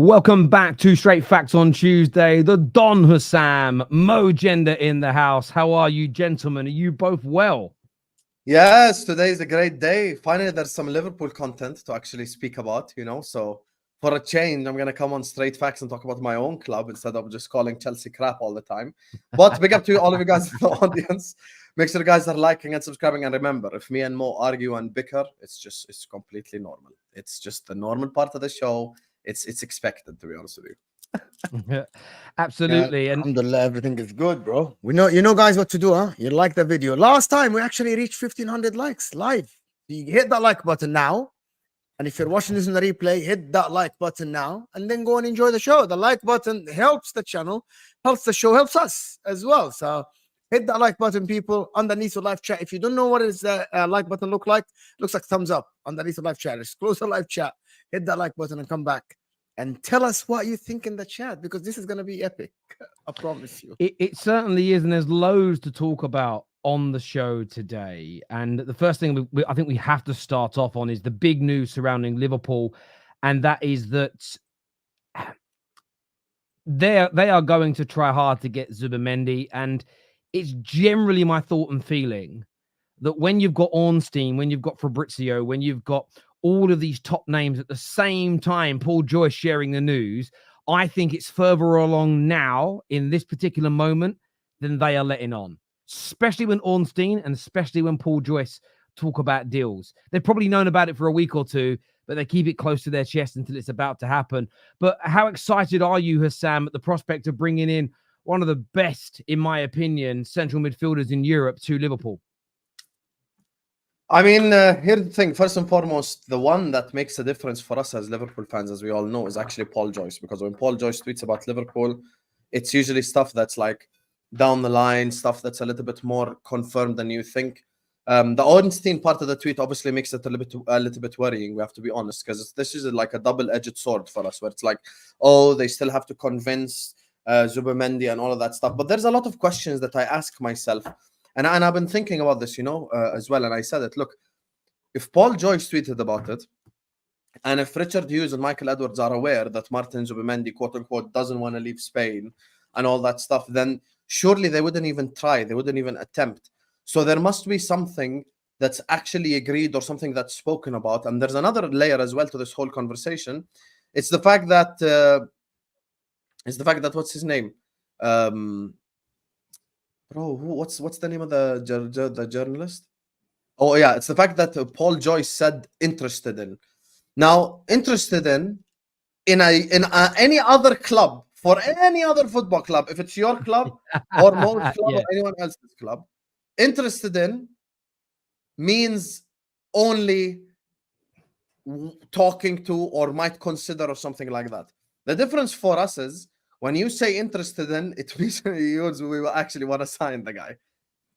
Welcome back to Straight Facts on Tuesday. The Don Husam, Mo Gender in the house. How are you, gentlemen? Are you both well? Yes, today is a great day. Finally, there's some Liverpool content to actually speak about, So for a change, I'm going to come on Straight Facts and talk about my own club instead of just calling Chelsea crap all the time. But big up to all of you guys in the audience. Make sure you guys are liking and subscribing. And remember, if me and Mo argue and bicker, it's completely normal. It's just the normal part of the show. It's expected, to be honest with you. Absolutely. Yeah, alhamdulillah, everything is good, bro. You know, guys, what to do, huh? You like the video. Last time we actually reached 1,500 likes live. You hit that like button now, and if you're watching this in the replay, hit that like button now, and then go and enjoy the show. The like button helps the channel, helps the show, helps us as well. So hit that like button, people. Underneath the live chat, if you don't know what is the like button look like, looks like thumbs up underneath the live chat. Just close the live chat, hit that like button, and come back. And tell us what you think in the chat, because this is going to be epic. I promise you. It certainly is, and there's loads to talk about on the show today. And the first thing I think we have to start off on is the big news surrounding Liverpool, and that is that they are going to try hard to get Zubimendi. And it's generally my thought and feeling that when you've got Ornstein, when you've got Fabrizio, when you've got all of these top names at the same time, Paul Joyce sharing the news, I think it's further along now in this particular moment than they are letting on, especially when Ornstein and especially when Paul Joyce talk about deals. They've probably known about it for a week or two, but they keep it close to their chest until it's about to happen. But how excited are you, Husam, at the prospect of bringing in one of the best, in my opinion, central midfielders in Europe to Liverpool? I mean, here's the thing. First and foremost, the one that makes a difference for us as Liverpool fans, as we all know, is actually Paul Joyce. Because when Paul Joyce tweets about Liverpool, it's usually stuff that's like down the line, stuff that's a little bit more confirmed than you think. The Ornstein part of the tweet obviously makes it a little bit worrying, we have to be honest, because this is like a double-edged sword for us, where it's like, oh, they still have to convince Zubimendi and all of that stuff. But there's a lot of questions that I ask myself. And I've been thinking about this, as well. And I said it, look, if Paul Joyce tweeted about it, and if Richard Hughes and Michael Edwards are aware that Martin Zubimendi, quote unquote, doesn't want to leave Spain and all that stuff, then surely they wouldn't even try. They wouldn't even attempt. So there must be something that's actually agreed or something that's spoken about. And there's another layer as well to this whole conversation. It's the fact that, what's his name? Bro, what's the name of the journalist? Oh yeah, it's the fact that Paul Joyce said interested in. Now, interested in any other club, for any other football club, if it's your club or Mo's club or anyone else's club, interested in means only talking to or might consider or something like that. The difference for us is, when you say interested in, it means we will actually want to sign the guy.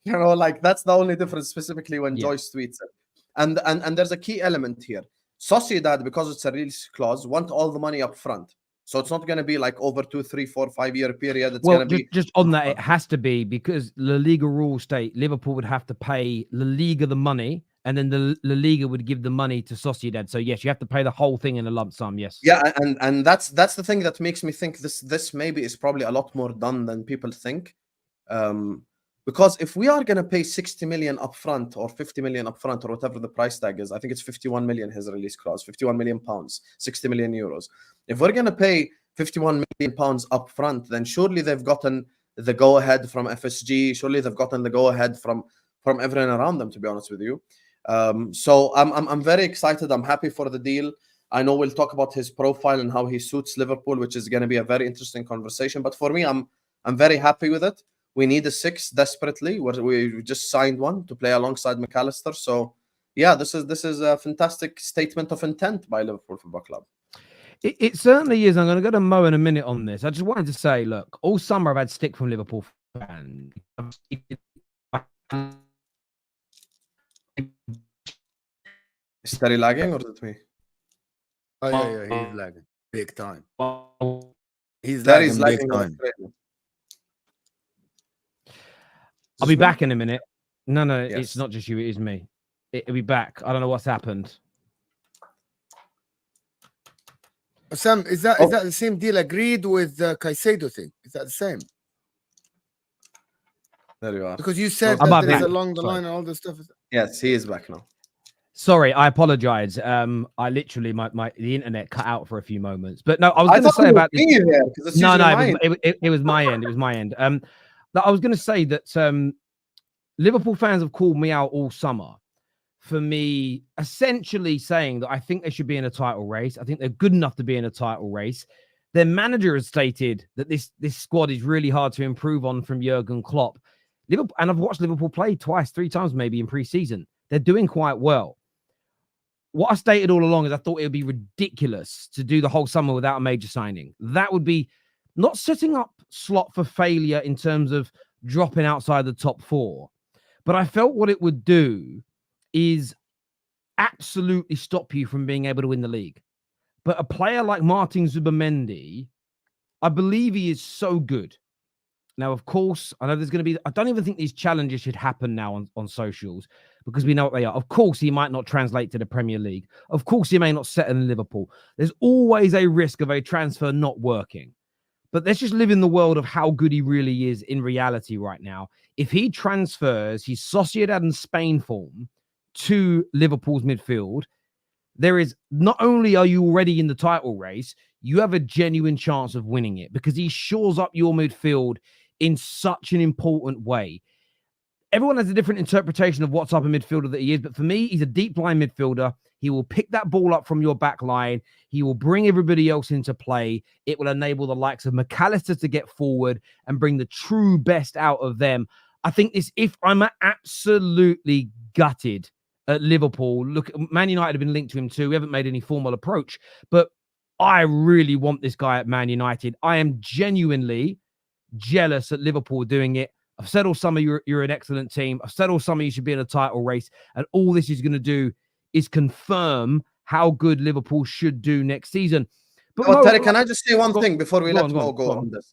Like that's the only difference, specifically when Joyce tweets it. And there's a key element here. Sociedad, because it's a release clause, want all the money up front. So it's not going to be like over 2, 3, 4, 5 year period. It's going to be just on that. It has to be, because La Liga rules state Liverpool would have to pay La Liga the money, and then the La Liga would give the money to Sociedad. So yes, you have to pay the whole thing in a lump sum. Yes. Yeah, and that's the thing that makes me think this maybe is probably a lot more done than people think. Because if we are going to pay 60 million upfront or 50 million upfront or whatever the price tag is, I think it's 51 million his release clause, 51 million pounds, 60 million euros. If we're going to pay 51 million pounds upfront, then surely they've gotten the go ahead from FSG. Surely they've gotten the go ahead from everyone around them, to be honest with you. So I'm very excited. I'm happy for the deal. I know we'll talk about his profile and how he suits Liverpool, which is going to be a very interesting conversation. But for me, I'm very happy with it. We need a 6 desperately. We just signed one to play alongside McAllister. So yeah, this is a fantastic statement of intent by Liverpool Football Club. It certainly is. I'm going to go to Mo in a minute on this. I just wanted to say, look, all summer I've had stick from Liverpool fans. Is Terry lagging or is it me? Oh yeah, he's lagging big time. He's Terry's lagging big time. I'll be back in a minute. No, yes. It's not just you. It is me. It'll be back. I don't know what's happened. Sam, is that the same deal agreed with the Caicedo thing? Is that the same? There you are. Because you said I'm that there is back. along the Sorry. line and all this stuff. Yes, he is back now. Sorry, I apologize. I literally the internet cut out for a few moments. But no, I was going to say about this. No, it was my end. It was my end. I was going to say that Liverpool fans have called me out all summer for me essentially saying that I think they should be in a title race. I think they're good enough to be in a title race. Their manager has stated that this squad is really hard to improve on from Jurgen Klopp. Liverpool, and I've watched Liverpool play twice, 3 times maybe in pre-season. They're doing quite well. What I stated all along is I thought it would be ridiculous to do the whole summer without a major signing. That would be not setting up slot for failure in terms of dropping outside the top 4. But I felt what it would do is absolutely stop you from being able to win the league. But a player like Martin Zubimendi, I believe he is so good. Now, of course, I know there's going to be... I don't even think these challenges should happen now on socials because we know what they are. Of course, he might not translate to the Premier League. Of course, he may not settle in Liverpool. There's always a risk of a transfer not working. But let's just live in the world of how good he really is in reality right now. If he transfers his Sociedad and Spain form to Liverpool's midfield, there is not only are you already in the title race, you have a genuine chance of winning it because he shores up your midfield in such an important way. Everyone has a different interpretation of what type of midfielder that he is, but for me, he's a deep line midfielder. He will pick that ball up from your back line. He will bring everybody else into play. It will enable the likes of McAllister to get forward and bring the true best out of them. I think if I'm absolutely gutted at Liverpool, look, Man United have been linked to him too. We haven't made any formal approach, but I really want this guy at Man United. I am genuinely jealous that Liverpool are doing it. I've said all summer you're an excellent team. I've said all summer you should be in a title race. And all this is going to do is confirm how good Liverpool should do next season. But Terry, can I just say one thing before we let Mo go on this?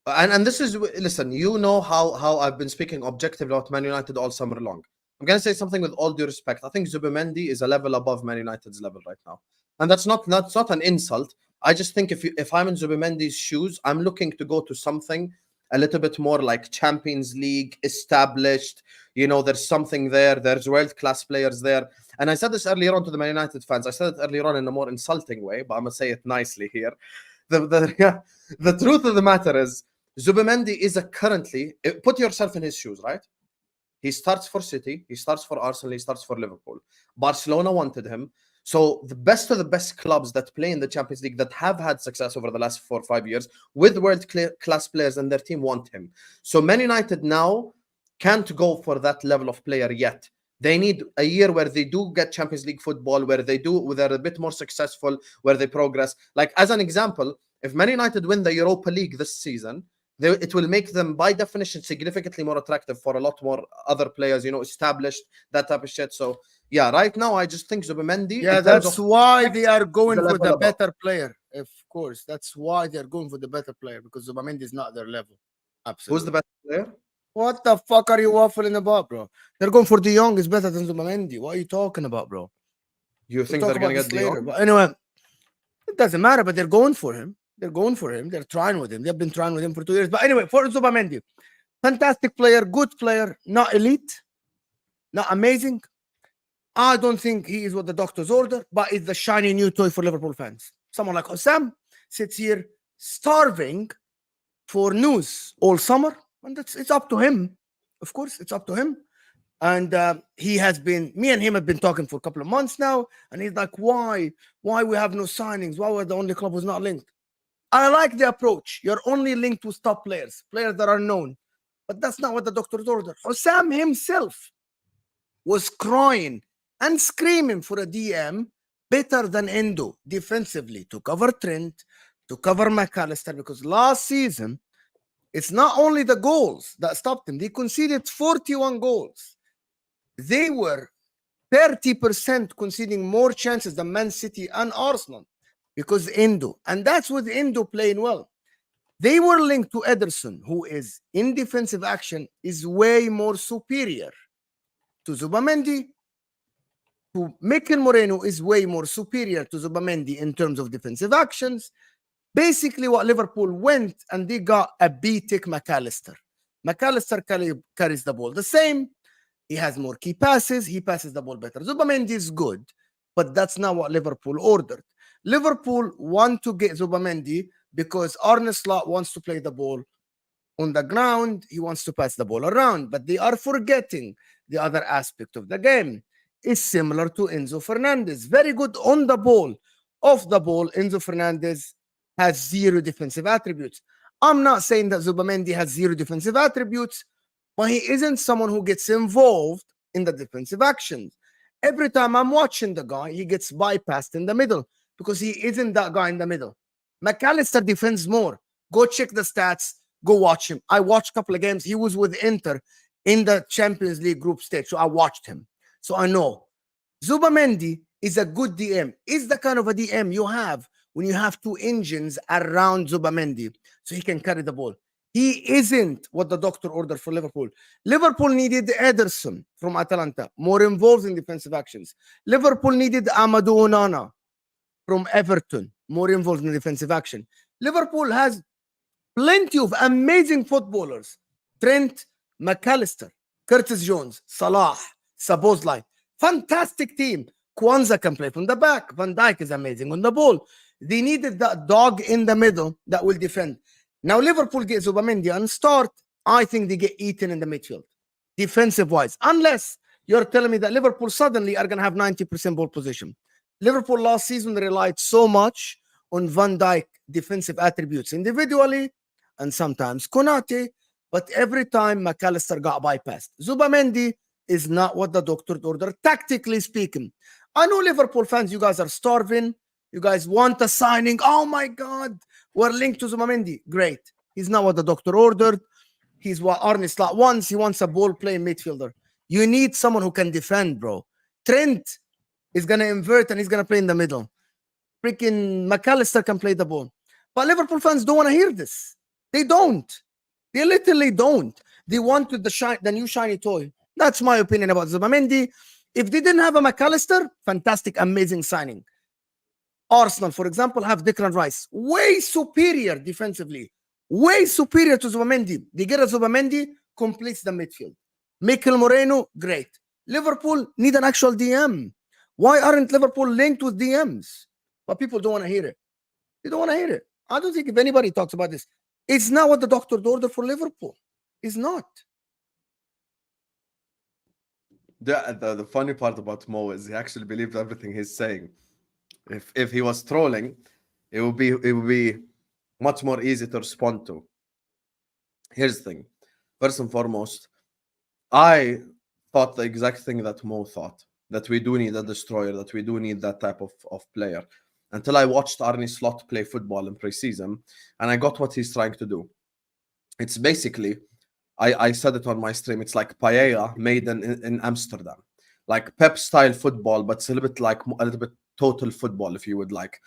And this is, listen, you know how I've been speaking objectively about Man United all summer long. I'm going to say something with all due respect. I think Zubimendi is a level above Man United's level right now. And that's not an insult. I just think if I'm in Zubimendi's shoes, I'm looking to go to something a little bit more like Champions League, established. You know, there's something there. There's world-class players there. And I said this earlier on to the Man United fans. I said it earlier on in a more insulting way, but I'm going to say it nicely here. The truth of the matter is, Zubimendi is currently... Put yourself in his shoes, right? He starts for City. He starts for Arsenal. He starts for Liverpool. Barcelona wanted him. So the best of the best clubs that play in the Champions League that have had success over the last 4 or 5 years with world-class players in their team want him. So Man United now can't go for that level of player yet. They need a year where they do get Champions League football, where they're a bit more successful, where they progress. Like, as an example, if Man United win the Europa League this season, it will make them, by definition, significantly more attractive for a lot more other players, you know, established, that type of shit. So, yeah, right now, I just think Zubimendi... Yeah, that's why they are going for the better player. Of course, that's why they're going for the better player, because Zubimendi is not their level. Absolutely. Who's the best player? What the fuck are you waffling about, bro? They're going for De Jong is better than Zubimendi. What are you talking about, bro? You think they're going to get De Jong? But anyway, it doesn't matter, but they're going for him. They're going for him. They're trying with him. They've been trying with him for 2 years. But anyway, for Zubimendi, fantastic player, good player, not elite, not amazing. I don't think he is what the doctors order, but it's the shiny new toy for Liverpool fans. Someone like Husam sits here starving for news all summer, and it's up to him. Of course, it's up to him. And me and him have been talking for a couple of months now, and he's like, why we have no signings? Why we're the only club who's not linked? I like the approach. You're only linked with top players that are known. But that's not what the doctors ordered. Husam himself was crying and screaming for a DM better than Endo defensively to cover Trent, to cover McAllister, because last season, it's not only the goals that stopped them. They conceded 41 goals. They were 30% conceding more chances than Man City and Arsenal. Because Endo, and that's with Endo playing well. They were linked to Ederson, who is in defensive action, is way more superior to Zubimendi. Mikel Moreno is way more superior to Zubimendi in terms of defensive actions. Basically, what Liverpool went and they got a B-tick McAllister. McAllister carries the ball the same. He has more key passes. He passes the ball better. Zubimendi is good, but that's not what Liverpool ordered. Liverpool want to get Zubimendi because Arne Slot wants to play the ball on the ground. He wants to pass the ball around, but they are forgetting the other aspect of the game. It's similar to Enzo Fernandez. Very good on the ball. Off the ball, Enzo Fernandez has zero defensive attributes. I'm not saying that Zubimendi has zero defensive attributes, but he isn't someone who gets involved in the defensive actions. Every time I'm watching the guy, he gets bypassed in the middle because he isn't that guy in the middle. McAllister defends more. Go check the stats. Go watch him. I watched a couple of games. He was with Inter in the Champions League group stage, so I watched him. So I know. Zubimendi is a good DM. Is the kind of a DM you have when you have two engines around Zubimendi so he can carry the ball. He isn't what the doctor ordered for Liverpool. Liverpool needed Ederson from Atalanta, more involved in defensive actions. Liverpool needed Amadou Onana from Everton, more involved in defensive action. Liverpool has plenty of amazing footballers. Trent, McAllister, Curtis Jones, Salah, Szoboszlai. Fantastic team. Kwanzaa can play from the back. Van Dijk is amazing on the ball. They needed that dog in the middle that will defend. Now Liverpool get Zubimendi and start. I think they get eaten in the midfield, defensive-wise. Unless you're telling me that Liverpool suddenly are going to have 90% ball position. Liverpool last season relied so much on Van Dijk defensive attributes individually and sometimes Konate, but every time McAllister got bypassed. Zubimendi is not what the doctor ordered, tactically speaking. I know Liverpool fans, you guys are starving. You guys want a signing. Oh my God, we're linked to Zubimendi. Great. He's not what the doctor ordered. He's what Arne Slot wants. He wants a ball-playing midfielder. You need someone who can defend, bro. Trent is going to invert and he's going to play in the middle. Freaking McAllister can play the ball. But Liverpool fans don't want to hear this. They don't. They literally don't. They wanted the new shiny toy. That's my opinion about Zubimendi. If they didn't have a McAllister, fantastic, amazing signing. Arsenal, for example, have Declan Rice. Way superior defensively. Way superior to Zubimendi. They get a Zubimendi, completes the midfield. Mikel Moreno, great. Liverpool need an actual DM. Why aren't Liverpool linked with DMs? But people don't want to hear it. They don't want to hear it. I don't think if anybody talks about this, it's not what the doctor ordered for Liverpool. It's not. The funny part about Mo is he actually believed everything he's saying. If he was trolling, it would be much more easy to respond to. Here's the thing. First and foremost, I thought the exact thing that Mo thought, that we do need a destroyer, that we do need that type of player. Until I watched Arne Slot play football in pre-season, and I got what he's trying to do. It's basically, I said it on my stream, it's like paella made in Amsterdam. Like Pep-style football, but it's a little bit total football, if you would like.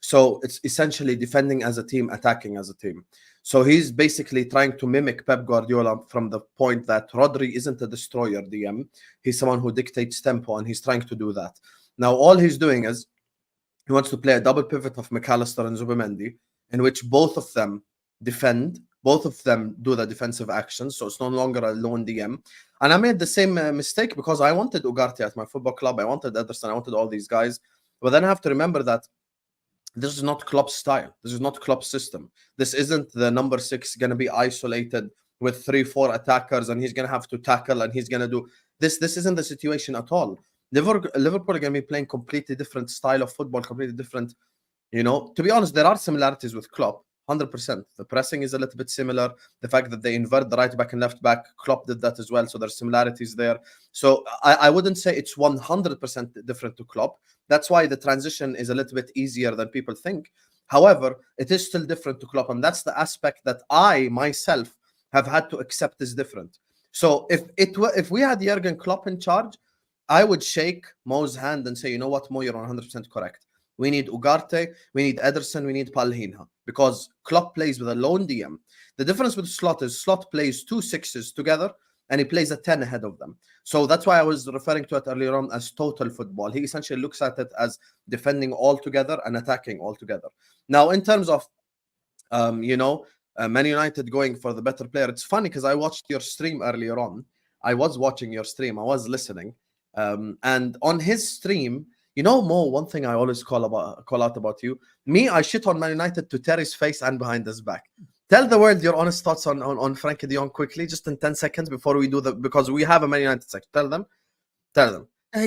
So it's essentially defending as a team, attacking as a team. So he's basically trying to mimic Pep Guardiola from the point that Rodri isn't a destroyer DM. He's someone who dictates tempo, and he's trying to do that. Now, all he's doing is he wants to play a double pivot of McAllister and Zubimendi, in which both of them defend, both of them do the defensive actions. So it's no longer a lone DM. And I made the same mistake because I wanted Ugarte at my football club. I wanted Ederson. I wanted all these guys. But then I have to remember that this is not Klopp's style. This is not Klopp's system. This isn't the number 6 going to be isolated with 3-4 attackers and he's going to have to tackle and he's going to do this. This isn't the situation at all. Liverpool are going to be playing completely different style of football, completely different. You know, to be honest, there are similarities with Klopp, 100%. The pressing is a little bit similar. The fact that they invert the right back and left back, Klopp did that as well. So there's similarities there. So I wouldn't say it's 100% different to Klopp. That's why the transition is a little bit easier than people think. However, it is still different to Klopp. And that's the aspect that I, myself, have had to accept is different. So if we had Jurgen Klopp in charge, I would shake Mo's hand and say, you know what, Mo, you're 100% correct. We need Ugarte, we need Ederson, we need Palhinha. Because Klopp plays with a lone DM. The difference with Slot is Slot plays 2 6s together and he plays a 10 ahead of them. So that's why I was referring to it earlier on as total football. He essentially looks at it as defending all together and attacking all together. Now, in terms of, Man United going for the better player, it's funny because I watched your stream earlier on. I was watching your stream. I was listening. And on his stream, Mo, one thing I always call out about you, I shit on Man United to Terry's face and behind his back. Tell the world your honest thoughts on Frankie de Jong quickly, just in 10 seconds before we do because we have a Man United section. Tell them.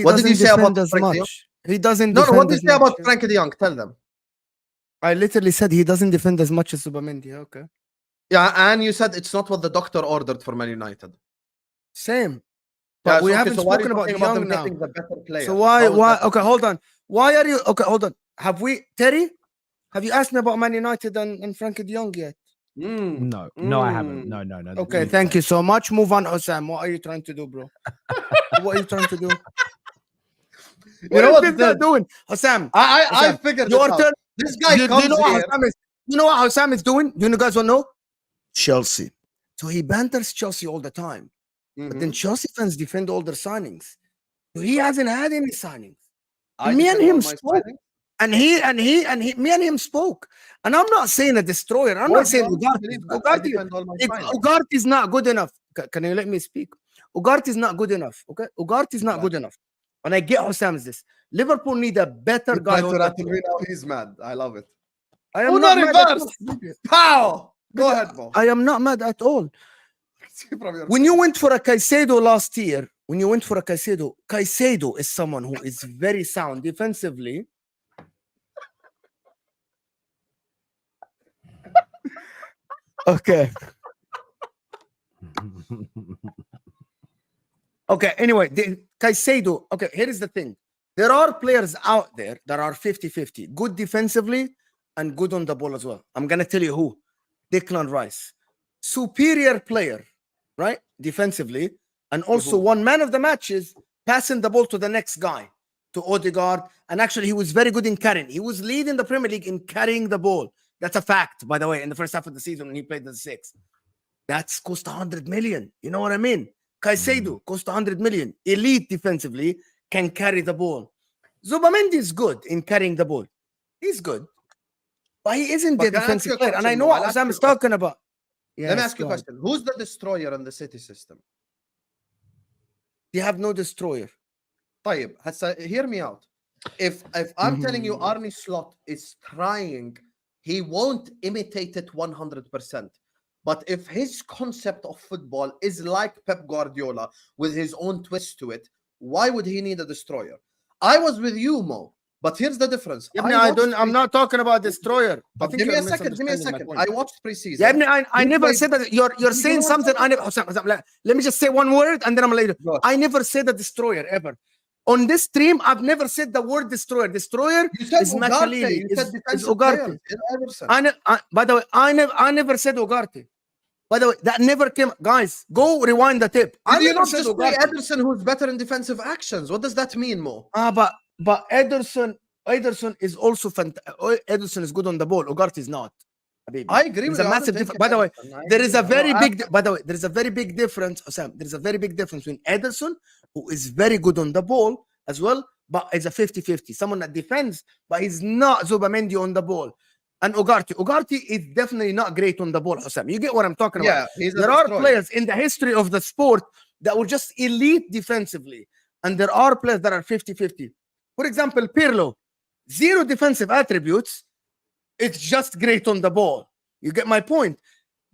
What did you say about Frankie de Jong? He doesn't. No, what did you say about Frankie de Jong? Tell them. I literally said he doesn't defend as much as Zubimendi. Okay. Yeah, and you said it's not what the doctor ordered for Man United. Same. But we haven't spoken about de Jong now. The better player? So why? Okay, hold on. Why are you? Okay, hold on. Terry? Have you asked me about Man United and Frankie de Jong yet? No, I haven't. No. Okay, thank you so much. Move on, Husam. What are you trying to do, bro? What are you trying to do? What is this doing, Husam? I figured your it turn. out. This guy comes here. You know what Husam is doing? You guys will know? Chelsea. So he banters Chelsea all the time. But then Chelsea fans defend all their signings. So he hasn't had any signings. Me and him spoke. And me and him spoke. And I'm not saying a destroyer. I'm not saying Ugarte is not good enough. Can you let me speak? Ugarte is not good enough. Okay? Ugarte is not good enough. And I get Husam's this. Liverpool need a better guy. He's mad. I love it. I am not reverse. Pow! Go ahead, Mo. I am not mad at all. When you went for a Caicedo last year, Caicedo is someone who is very sound defensively. Okay. Okay, anyway, Caicedo, okay, here is the thing. There are players out there that are 50-50, good defensively and good on the ball as well. I'm going to tell you who. Declan Rice. Superior player, right? Defensively. And also one man of the matches, passing the ball to the next guy, to Odegaard. And actually, he was very good in carrying. He was leading the Premier League in carrying the ball. That's a fact, by the way, in the first half of the season when he played the 6. That's cost 100 million. You know what I mean? Caicedo cost 100 million. Elite defensively, can carry the ball. Zubimendi is good in carrying the ball. He's good. But he isn't the defensive player. And I know what Husam is talking about. Yes, let me ask you a question. Who's the destroyer in the City system? They have no destroyer. طيب, hear me out. If I'm telling you Arne Slot is trying, he won't imitate it 100%. But if his concept of football is like Pep Guardiola with his own twist to it, why would he need a destroyer? I was with you, Mo. But here's the difference. I'm not talking about destroyer. Give me a second. I watched preseason. Yeah, I never said that. You're saying something. Let me just say one word and then I'm later. I never said a destroyer ever. On this stream, I've never said the word destroyer. Destroyer is Macalili. Is Ugarte. By the way, I never said Ugarte. By the way, that never came. Guys, go rewind the tape. I never not just say Ederson, who's better in defensive actions. What does that mean, Mo? But Ederson is also fantastic. Ederson is good on the ball. Ugarte is not. I agree with you. Massive difference. By the way, there is a very big. By the way, there is a very big difference. Sam, there is a very big difference between Ederson, who is very good on the ball as well, but is a 50-50. Someone that defends, but he's not Zubimendi on the ball. And Ugarte is definitely not great on the ball, Husam. You get what I'm talking about? There are players in the history of the sport that were just elite defensively, and there are players that are 50-50. For example, Pirlo, 0 defensive attributes. It's just great on the ball. You get my point?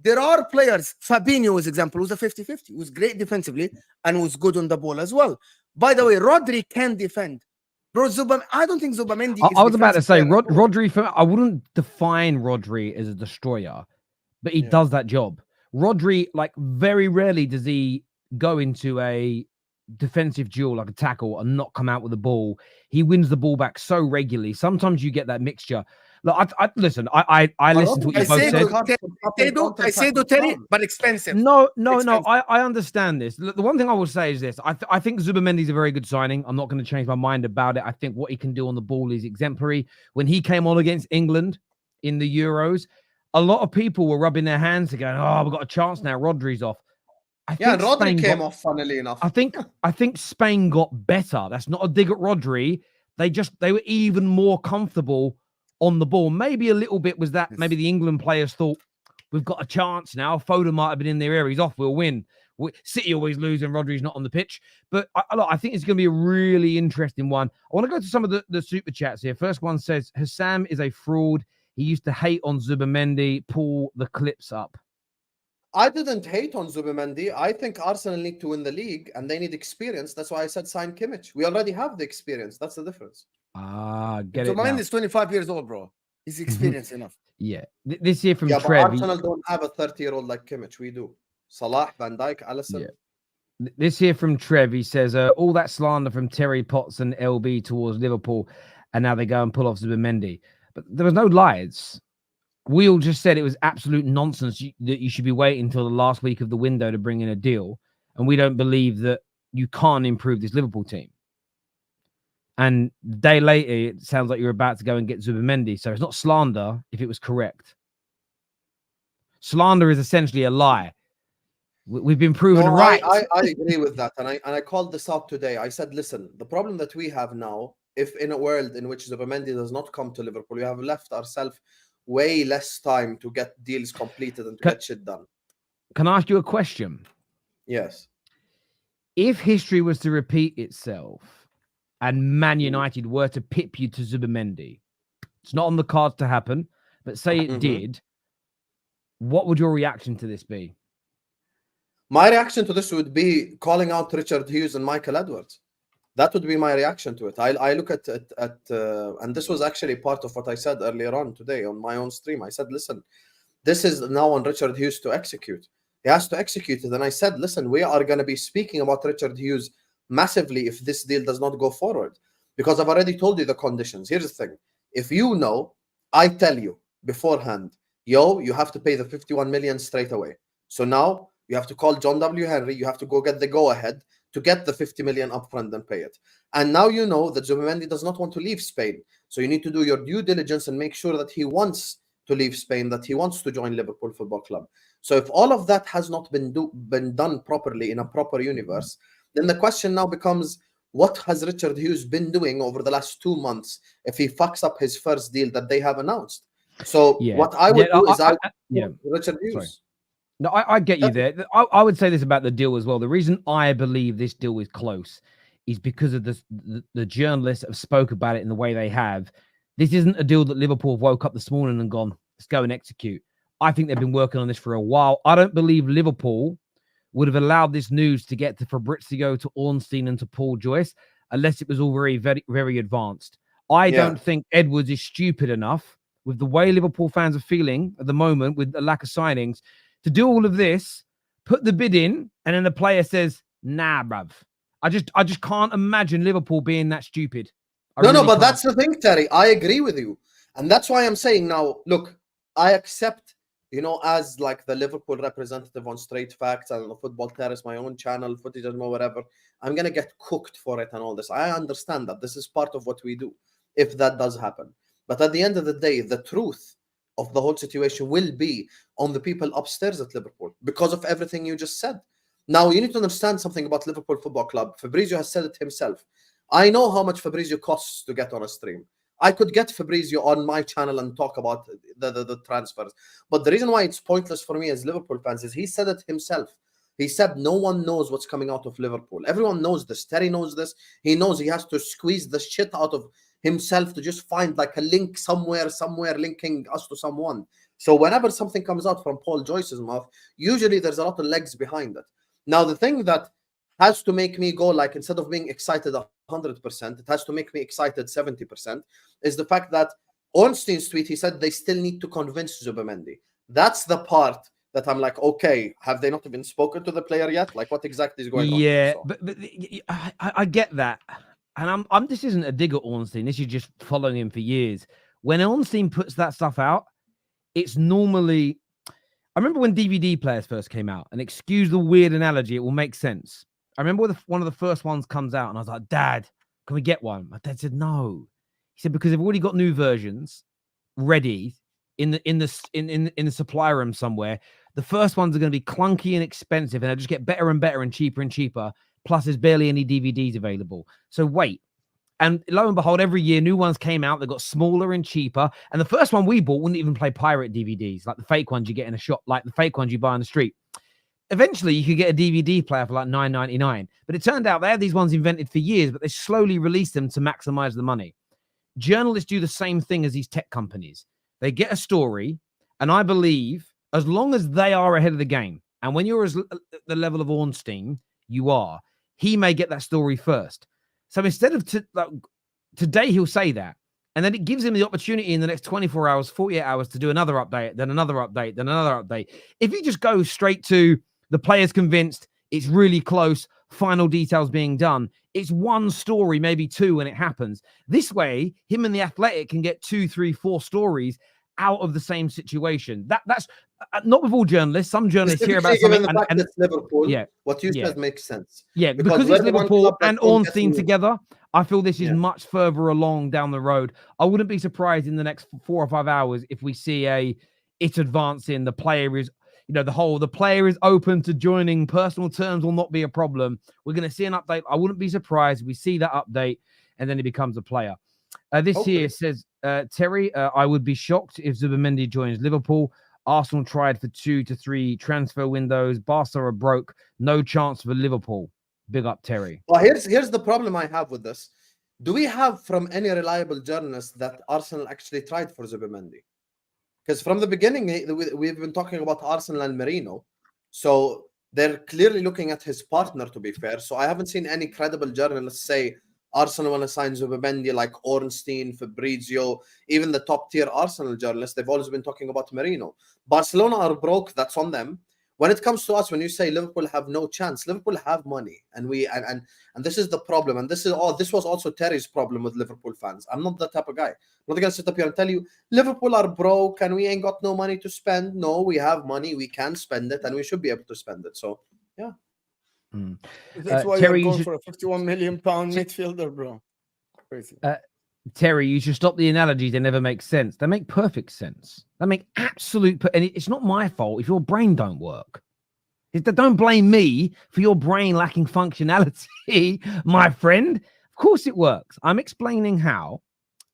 There are players, Fabinho, as example, who's a 50-50, who's great defensively and was good on the ball as well. By the way, Rodri can defend. Bro, I don't think Zubimendi I was about to say, Rodri, I wouldn't define Rodri as a destroyer, but he does that job. Rodri, like, very rarely does he go into a defensive duel, like a tackle, and not come out with the ball. He wins the ball back so regularly. Sometimes you get that mixture. Look, I listen. I listen to what you both said. I say Terry, but expensive. No. I understand this. The one thing I will say is this: I think Zubimendi is a very good signing. I'm not going to change my mind about it. I think what he can do on the ball is exemplary. When he came on against England in the Euros, a lot of people were rubbing their hands and going, "Oh, we've got a chance now. Rodri's off." I Yeah, and think Rodri Spain came got, off, funnily enough. I think Spain got better. That's not a dig at Rodri. They were even more comfortable on the ball. Maybe a little bit was that maybe the England players thought we've got a chance now. Foden might have been in their area. He's off. We'll win. City always lose when Rodri's not on the pitch. But I think it's going to be a really interesting one. I want to go to some of the super chats here. First one says, Husam is a fraud. He used to hate on Zubimendi. Pull the clips up. I didn't hate on Zubimendi. I think Arsenal need to win the league and they need experience. That's why I said sign Kimmich. We already have the experience. That's the difference. Get so it now. mine is 25 years old, bro. He's experienced enough. Yeah. This year from Yeah, Trev. but Arsenal don't have a 30-year-old like Kimmich. We do. Salah, Van Dijk, Alisson. Yeah. This here from Trev, he says, all that slander from Terry Potts and LB towards Liverpool, and now they go and pull off Zubimendi. But there was no lies. We all just said it was absolute nonsense that you should be waiting until the last week of the window to bring in a deal. And we don't believe that you can't improve this Liverpool team. And the day later, it sounds like you're about to go and get Zubimendi. So it's not slander if it was correct. Slander is essentially a lie. We've been proven right. I agree with that. And I called this out today. I said, listen, the problem that we have now, if in a world in which Zubimendi does not come to Liverpool, we have left ourselves way less time to get deals completed and to get shit done. Can I ask you a question? Yes. If history was to repeat itself and Man United were to pip you to Zubimendi, it's not on the cards to happen, but say it did, what would your reaction to this be? My reaction to this would be calling out Richard Hughes and Michael Edwards. That would be my reaction to it. I look at and this was actually part of what I said earlier on today on my own stream. I said, listen, this is now on Richard Hughes to execute. He has to execute it. And I said, listen, we are going to be speaking about Richard Hughes massively if this deal does not go forward. Because I've already told you the conditions. Here's the thing. If you know, I tell you beforehand, you have to pay the 51 million straight away. So now you have to call John W. Henry. You have to go get the go-ahead to get the 50 million upfront and pay it. And now you know that Zubimendi does not want to leave Spain. So you need to do your due diligence and make sure that he wants to leave Spain, that he wants to join Liverpool Football Club. So if all of that has not been done properly in a proper universe, then the question now becomes, what has Richard Hughes been doing over the last 2 months if he fucks up his first deal that they have announced? So what I would do is Richard Hughes. Sorry. No, I get you there. I would say this about the deal as well. The reason I believe this deal is close is because of the journalists that have spoke about it in the way they have. This isn't a deal that Liverpool woke up this morning and gone, let's go and execute. I think they've been working on this for a while. I don't believe Liverpool would have allowed this news to get to Fabrizio, to Ornstein, and to Paul Joyce unless it was all very, very, very advanced. I don't think Edwards is stupid enough with the way Liverpool fans are feeling at the moment with the lack of signings to do all of this, put the bid in, and then the player says, nah, bruv. I just can't imagine Liverpool being that stupid. But that's the thing, Terry. I agree with you. And that's why I'm saying now, look, I accept, as like the Liverpool representative on Straight Facts and the Football Terrace, my own channel, footage and whatever, I'm going to get cooked for it and all this. I understand that. This is part of what we do, if that does happen. But at the end of the day, the truth of the whole situation will be on the people upstairs at Liverpool because of everything you just said. Now, you need to understand something about Liverpool Football Club. Fabrizio has said it himself. I know how much Fabrizio costs to get on a stream. I could get Fabrizio on my channel and talk about the transfers. But the reason why it's pointless for me as Liverpool fans is he said it himself. He said no one knows what's coming out of Liverpool. Everyone knows this. Terry knows this. He knows he has to squeeze the shit out of himself to just find like a link somewhere linking us to someone. So whenever something comes out from Paul Joyce's mouth, usually there's a lot of legs behind it. Now, the thing that has to make me go, like, instead of being excited 100%, it has to make me excited 70%, is the fact that Ornstein's tweet, he said they still need to convince Zubimendi. That's the part that I'm like, okay, have they not even spoken to the player yet? Like, what exactly is going on? Yeah, but I get that. And this isn't a dig at Ornstein. This is just following him for years. When Ornstein puts that stuff out, it's normally... I remember when DVD players first came out, and excuse the weird analogy, it will make sense. I remember one of the first ones comes out, and I was like, Dad, can we get one? My dad said, no. He said, because they've already got new versions ready. in the supply room somewhere. The first ones are going to be clunky and expensive, and they'll just get better and better and cheaper. Plus, there's barely any DVDs available. So wait. And lo and behold, every year new ones came out. They got smaller and cheaper. And the first one we bought wouldn't even play pirate DVDs, like the fake ones you get in a shop, like the fake ones you buy on the street. Eventually, you could get a DVD player for like $9.99. But it turned out they had these ones invented for years, but they slowly released them to maximize the money. Journalists do the same thing as these tech companies. They get a story, and I believe as long as they are ahead of the game, and when you're at the level of Ornstein, you are, he may get that story first. So instead of today, he'll say that. And then it gives him the opportunity in the next 24 hours, 48 hours to do another update, then another update, then another update. If you just go straight to the player's convinced, it's really close, final details being done, it's one story, maybe two when it happens. This way, him and the Athletic can get 2, 3, 4 stories out of the same situation. That's not with all journalists. Some journalists hear about something. The fact that it's Liverpool, yeah, what you said makes sense. Yeah, because it's Liverpool and Ornstein together, I feel this is much further along down the road. I wouldn't be surprised in the next 4 or 5 hours if we see it advancing. The player is, the player is open to joining. Personal terms will not be a problem. We're going to see an update. I wouldn't be surprised if we see that update and then he becomes a player. This here says, Terry, I would be shocked if Zubimendi joins Liverpool. Arsenal tried for 2 to 3 transfer windows. Barca are broke. No chance for Liverpool. Big up, Terry. Well, here's the problem I have with this. Do we have from any reliable journalist that Arsenal actually tried for Zubimendi? Because from the beginning, we've been talking about Arsenal and Merino. So they're clearly looking at his partner, to be fair. So I haven't seen any credible journalists say Arsenal want to sign Zubimendi like Ornstein, Fabrizio, even the top tier Arsenal journalists. They've always been talking about Merino. Barcelona are broke. That's on them. When it comes to us, when you say Liverpool have no chance, Liverpool have money, and this is the problem. And this was also Terry's problem with Liverpool fans. I'm not that type of guy. I'm not gonna sit up here and tell you Liverpool are broke and we ain't got no money to spend. No, we have money, we can spend it, and we should be able to spend it. So yeah. That's why Terry, you're going for a £51 million midfielder, bro. Crazy. Terry, you should stop the analogies. They never make sense. They make perfect sense. They make absolute... And it's not my fault if your brain don't work. Don't blame me for your brain lacking functionality, my friend. Of course it works. I'm explaining how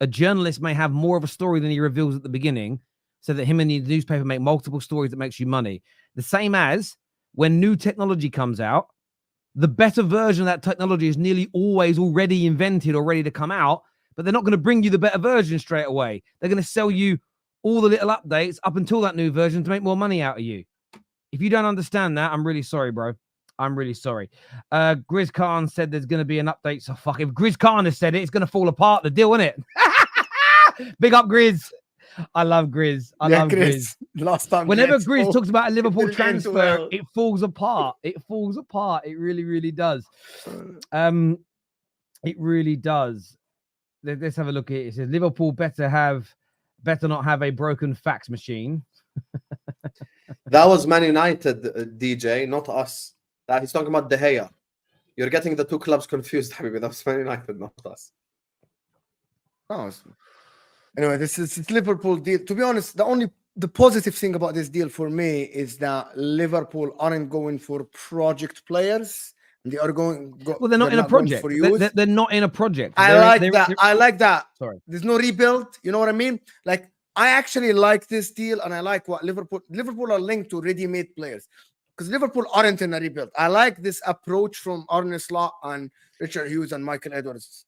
a journalist may have more of a story than he reveals at the beginning, so that him and the newspaper make multiple stories that makes you money. The same as when new technology comes out, the better version of that technology is nearly always already invented or ready to come out, but they're not going to bring you the better version straight away. They're going to sell you all the little updates up until that new version to make more money out of you. If you don't understand that, I'm really sorry, bro. I'm really sorry. Grizz Khan said there's going to be an update. So fuck, if Grizz Khan has said it, it's going to fall apart, the deal, isn't it? Big up, Grizz. I love Grizz. I love Grizz. Last time, whenever Grizz talks about a Liverpool transfer, it falls apart. It falls apart. It really, really does. It really does. Let's have a look at it. It says Liverpool better not have a broken fax machine. That was Man United, DJ, not us. He's talking about De Gea. You're getting the two clubs confused, Habibi. That was Man United, not us. Oh, anyway, this is Liverpool deal. To be honest, the positive thing about this deal for me is that Liverpool aren't going for project players. They are going. Well, they're not in a project. They're not in a project. I like that. Sorry. There's no rebuild. You know what I mean? Like, I actually like this deal, and I like what Liverpool are linked to ready-made players, because Liverpool aren't in a rebuild. I like this approach from Arne Slot and Richard Hughes and Michael Edwards.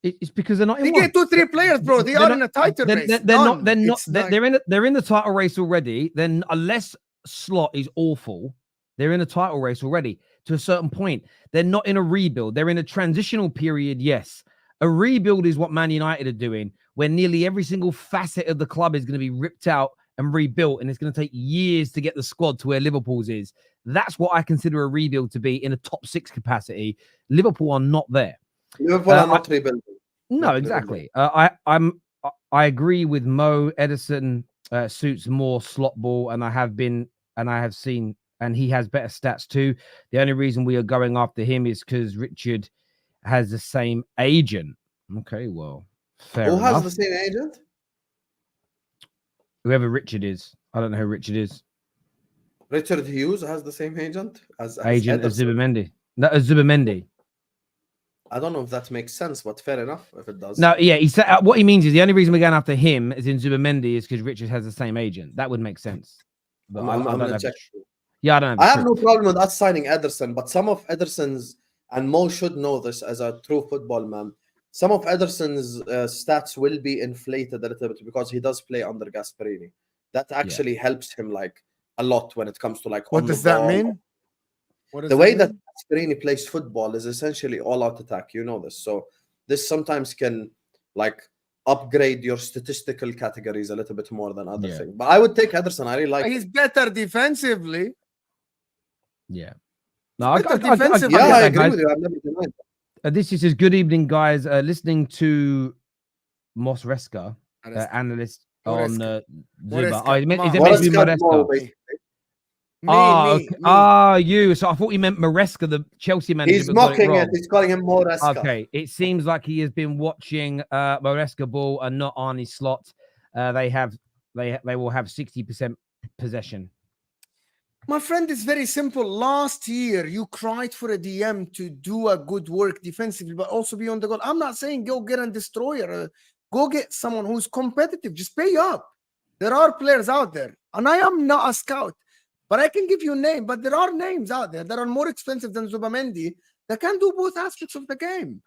It's because they're not in. They get 2-3 players, bro. They are in a title race. They're in the title race already. Then unless Slot is awful, they're in a title race already to a certain point. They're not in a rebuild. They're in a transitional period. Yes, a rebuild is what Man United are doing, where nearly every single facet of the club is going to be ripped out and rebuilt, and it's going to take years to get the squad to where Liverpool's is. That's what I consider a rebuild to be in a top 6 capacity. Liverpool are not there. Liverpool are not rebuilding. No, not exactly. I agree with Mo. Edison suits more slot ball, and I have seen, and he has better stats too. The only reason we are going after him is because Richard has the same agent. Okay, well, fair enough. Who has the same agent? Whoever Richard is. I don't know who Richard is. Richard Hughes has the same agent as Agent of Ederson. Zubimendi. No, Zubimendi. I don't know if that makes sense, but fair enough if it does. No, yeah, he said what he means is the only reason we're going after him is in Zubimendi is because Richard has the same agent. That would make sense. But I'm I don't gonna know. check. Yeah, I don't know. I have no problem with us signing Ederson, but some of Ederson's, and Mo should know this as a true football man, some of Ederson's stats will be inflated a little bit because he does play under Gasperini. That actually helps him like a lot when it comes to like. What does that mean? The way that Gasperini plays football is essentially all-out attack. You know this, so this sometimes can like upgrade your statistical categories a little bit more than other things. But I would take Ederson. I really like. He's better defensively. Yeah. No, I agree with you. I've never denied that. This is good evening, guys. Listening to Mos Reska, analyst on Zuba. Oh, is it meant to be Moresca? You. So I thought you meant Maresca, the Chelsea manager. He's mocking it. He's calling him Moresca. Okay. It seems like he has been watching Moresca ball and not Arnie Slot. They will have 60% possession. My friend, it's very simple. Last year, you cried for a DM to do a good work defensively, but also be on the goal. I'm not saying go get a destroyer. Go get someone who's competitive. Just pay up. There are players out there. And I am not a scout, but I can give you a name. But there are names out there that are more expensive than Zubimendi that can do both aspects of the game.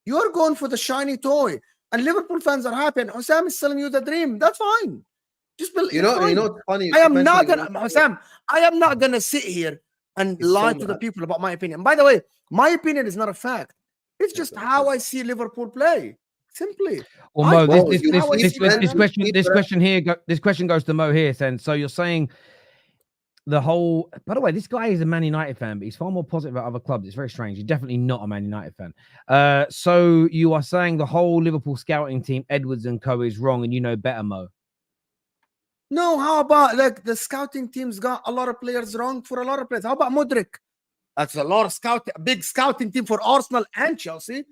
You're going for the shiny toy. And Liverpool fans are happy. And Husam is selling you the dream. That's fine. Just believe. You know what's funny? I am not gonna, Husam. I am not gonna sit here and lie to the people about my opinion. By the way, my opinion is not a fact. It's just how I see Liverpool play. Simply. Well, Mo, this question goes to Mo here, saying, so you're saying the whole. By the way, this guy is a Man United fan, but he's far more positive about other clubs. It's very strange. He's definitely not a Man United fan. So you are saying the whole Liverpool scouting team, Edwards and co, is wrong, and you know better, Mo. No, how about like the scouting teams got a lot of players wrong for a lot of players? How about Mudryk? That's a lot of scouting, a big scouting team for Arsenal and Chelsea.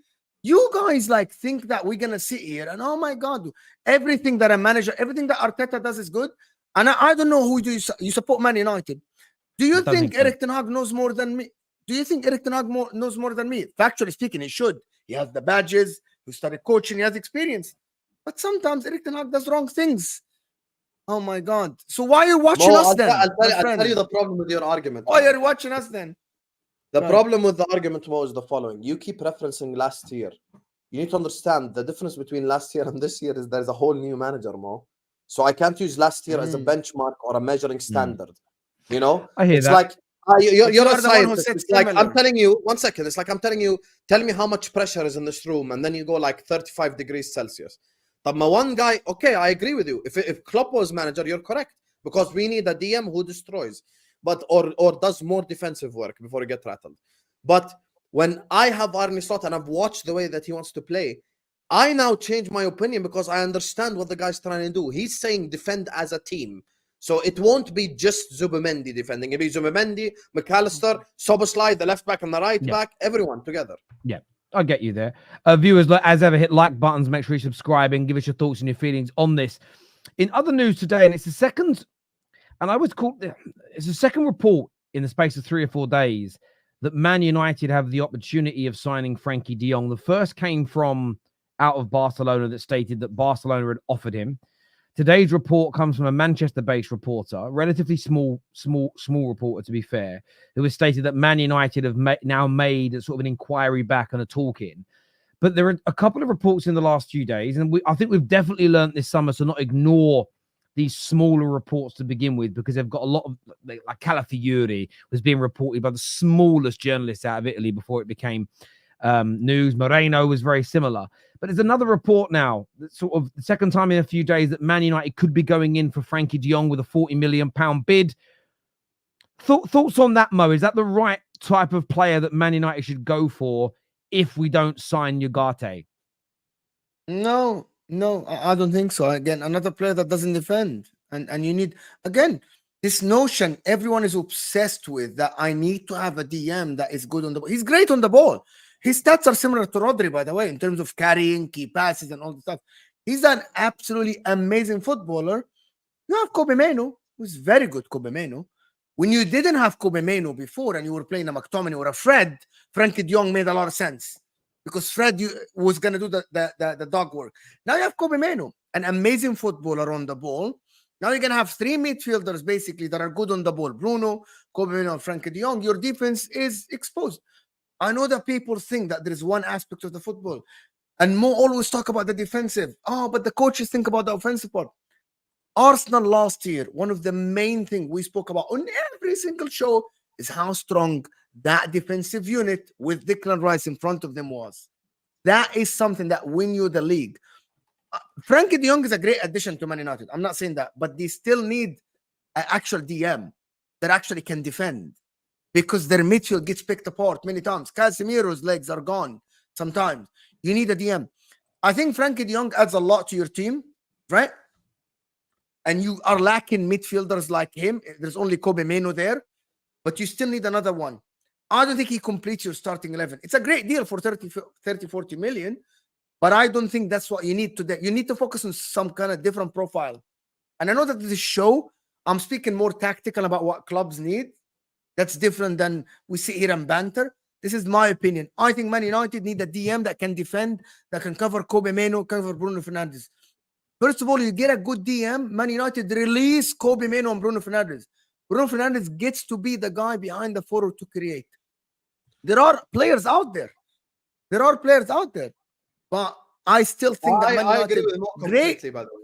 You guys like think that we're gonna sit here and oh my god, everything that a manager, everything that Arteta does is good. And I don't know who you support Man United. Do you think Erik ten Hag knows more than me? Do you think Erik ten Hag knows more than me? Factually speaking, he should. He has the badges. He started coaching. He has experience. But sometimes Erik ten Hag does wrong things. Oh my god! So why are you watching us then? I'll tell you the problem with your argument. Why are you watching us then? The problem with the argument, Mo, is the following. You keep referencing last year. You need to understand the difference between last year and this year is there's a whole new manager, Mo. So I can't use last year as a benchmark or a measuring standard. You know? I hear it's that. Like you're a scientist. It's like I'm telling you, 1 second. It's like I'm telling you, tell me how much pressure is in this room, and then you go like 35 degrees Celsius. But my one guy, okay, I agree with you. If Klopp was manager, you're correct. Because we need a DM who destroys, but or does more defensive work before you get rattled. But when I have Arne Slot and I've watched the way that he wants to play, I now change my opinion because I understand what the guy's trying to do. He's saying defend as a team. So it won't be just Zubimendi defending. It'll be Zubimendi, McAllister, Szoboszlai, the left back and the right back, everyone together. Yeah. I get you there. Viewers, as ever, hit like buttons. Make sure you subscribe and give us your thoughts and your feelings on this. In other news today, and it's the second, and I was called, it's the second report in the space of 3 or 4 days that Man United have the opportunity of signing Frankie de Jong. The first came from out of Barcelona that stated that Barcelona had offered him. Today's report comes from a Manchester-based reporter, a relatively small reporter, to be fair, who has stated that Man United have now made a sort of an inquiry back and a talk-in. But there are a couple of reports in the last few days, and I think we've definitely learned this summer to not ignore these smaller reports to begin with, because they've got a lot of, like Calafiori was being reported by the smallest journalists out of Italy before it became news. Moreno was very similar. But there's another report now, that sort of the second time in a few days, that Man United could be going in for Frankie de Jong with a £40 million bid. Thoughts on that, Mo? Is that the right type of player that Man United should go for if we don't sign Ugarte? No, I don't think so. Again, another player that doesn't defend. And you need, again, this notion everyone is obsessed with, that I need to have a DM that is good on the ball. He's great on the ball. His stats are similar to Rodri, by the way, in terms of carrying, key passes, and all the stuff. He's an absolutely amazing footballer. You have Kobe Mano, who's very good. Kobe Mano. When you didn't have Kobe Mano before and you were playing a McTominay or a Fred, Frankie de Jong made a lot of sense because Fred was going to do the dog work. Now you have Kobe Mano, an amazing footballer on the ball. Now you're going to have three midfielders basically that are good on the ball. Bruno, Kobe Mano, and Frankie de Jong. Your defense is exposed. I know that people think that there is one aspect of the football. And Mo always talk about the defensive. Oh, but the coaches think about the offensive part. Arsenal last year, one of the main things we spoke about on every single show is how strong that defensive unit with Declan Rice in front of them was. That is something that win you the league. Frankie de Jong is a great addition to Man United. I'm not saying that, but they still need an actual DM that actually can defend because their midfield gets picked apart many times. Casemiro's legs are gone sometimes. You need a DM. I think Frankie de Jong adds a lot to your team, right? And you are lacking midfielders like him. There's only Kobe Mano there, but you still need another one. I don't think he completes your starting 11. It's a great deal for 30, 40 million, but I don't think that's what you need to do. You need to focus on some kind of different profile. And I know that this show, I'm speaking more tactical about what clubs need. That's different than we sit here and banter. This is my opinion. I think Man United need a DM that can defend, that can cover Kobe Mano, cover Bruno Fernandes. First of all, you get a good DM. Man United release Kobe Mano and Bruno Fernandes. Bruno Fernandes gets to be the guy behind the forward to create. There are players out there. But I still think that Man I United... agree with Mo completely, by the way.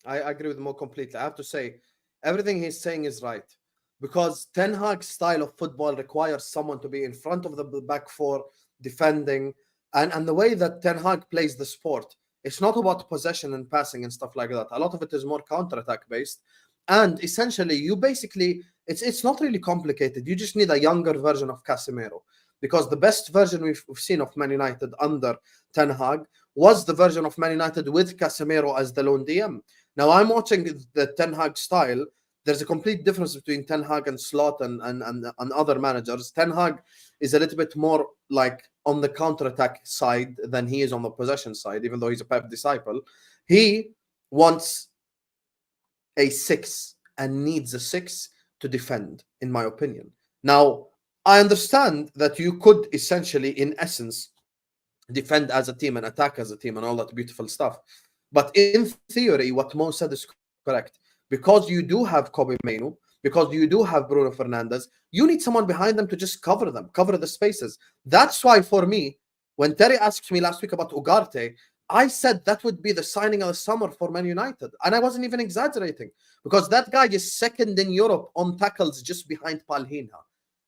I agree with Mo completely. I have to say, everything he's saying is right. Because Ten Hag's style of football requires someone to be in front of the back four, defending. And the way that Ten Hag plays the sport, it's not about possession and passing and stuff like that. A lot of it is more counter-attack based. And essentially, you basically, it's not really complicated. You just need a younger version of Casemiro. Because the best version we've seen of Man United under Ten Hag was the version of Man United with Casemiro as the lone DM. Now, I'm watching the Ten Hag style. There's a complete difference between Ten Hag and Slot and other managers. Ten Hag is a little bit more like on the counter-attack side than he is on the possession side, even though he's a Pep disciple. He wants a 6 and needs a 6 to defend, in my opinion. Now, I understand that you could essentially, in essence, defend as a team and attack as a team and all that beautiful stuff. But in theory, what Mo said is correct. Because you do have Kobe Mano, because you do have Bruno Fernandes, you need someone behind them to just cover them, cover the spaces. That's why, for me, when Terry asked me last week about Ugarte, I said that would be the signing of the summer for Man United. And I wasn't even exaggerating, because that guy is second in Europe on tackles just behind Palhinha.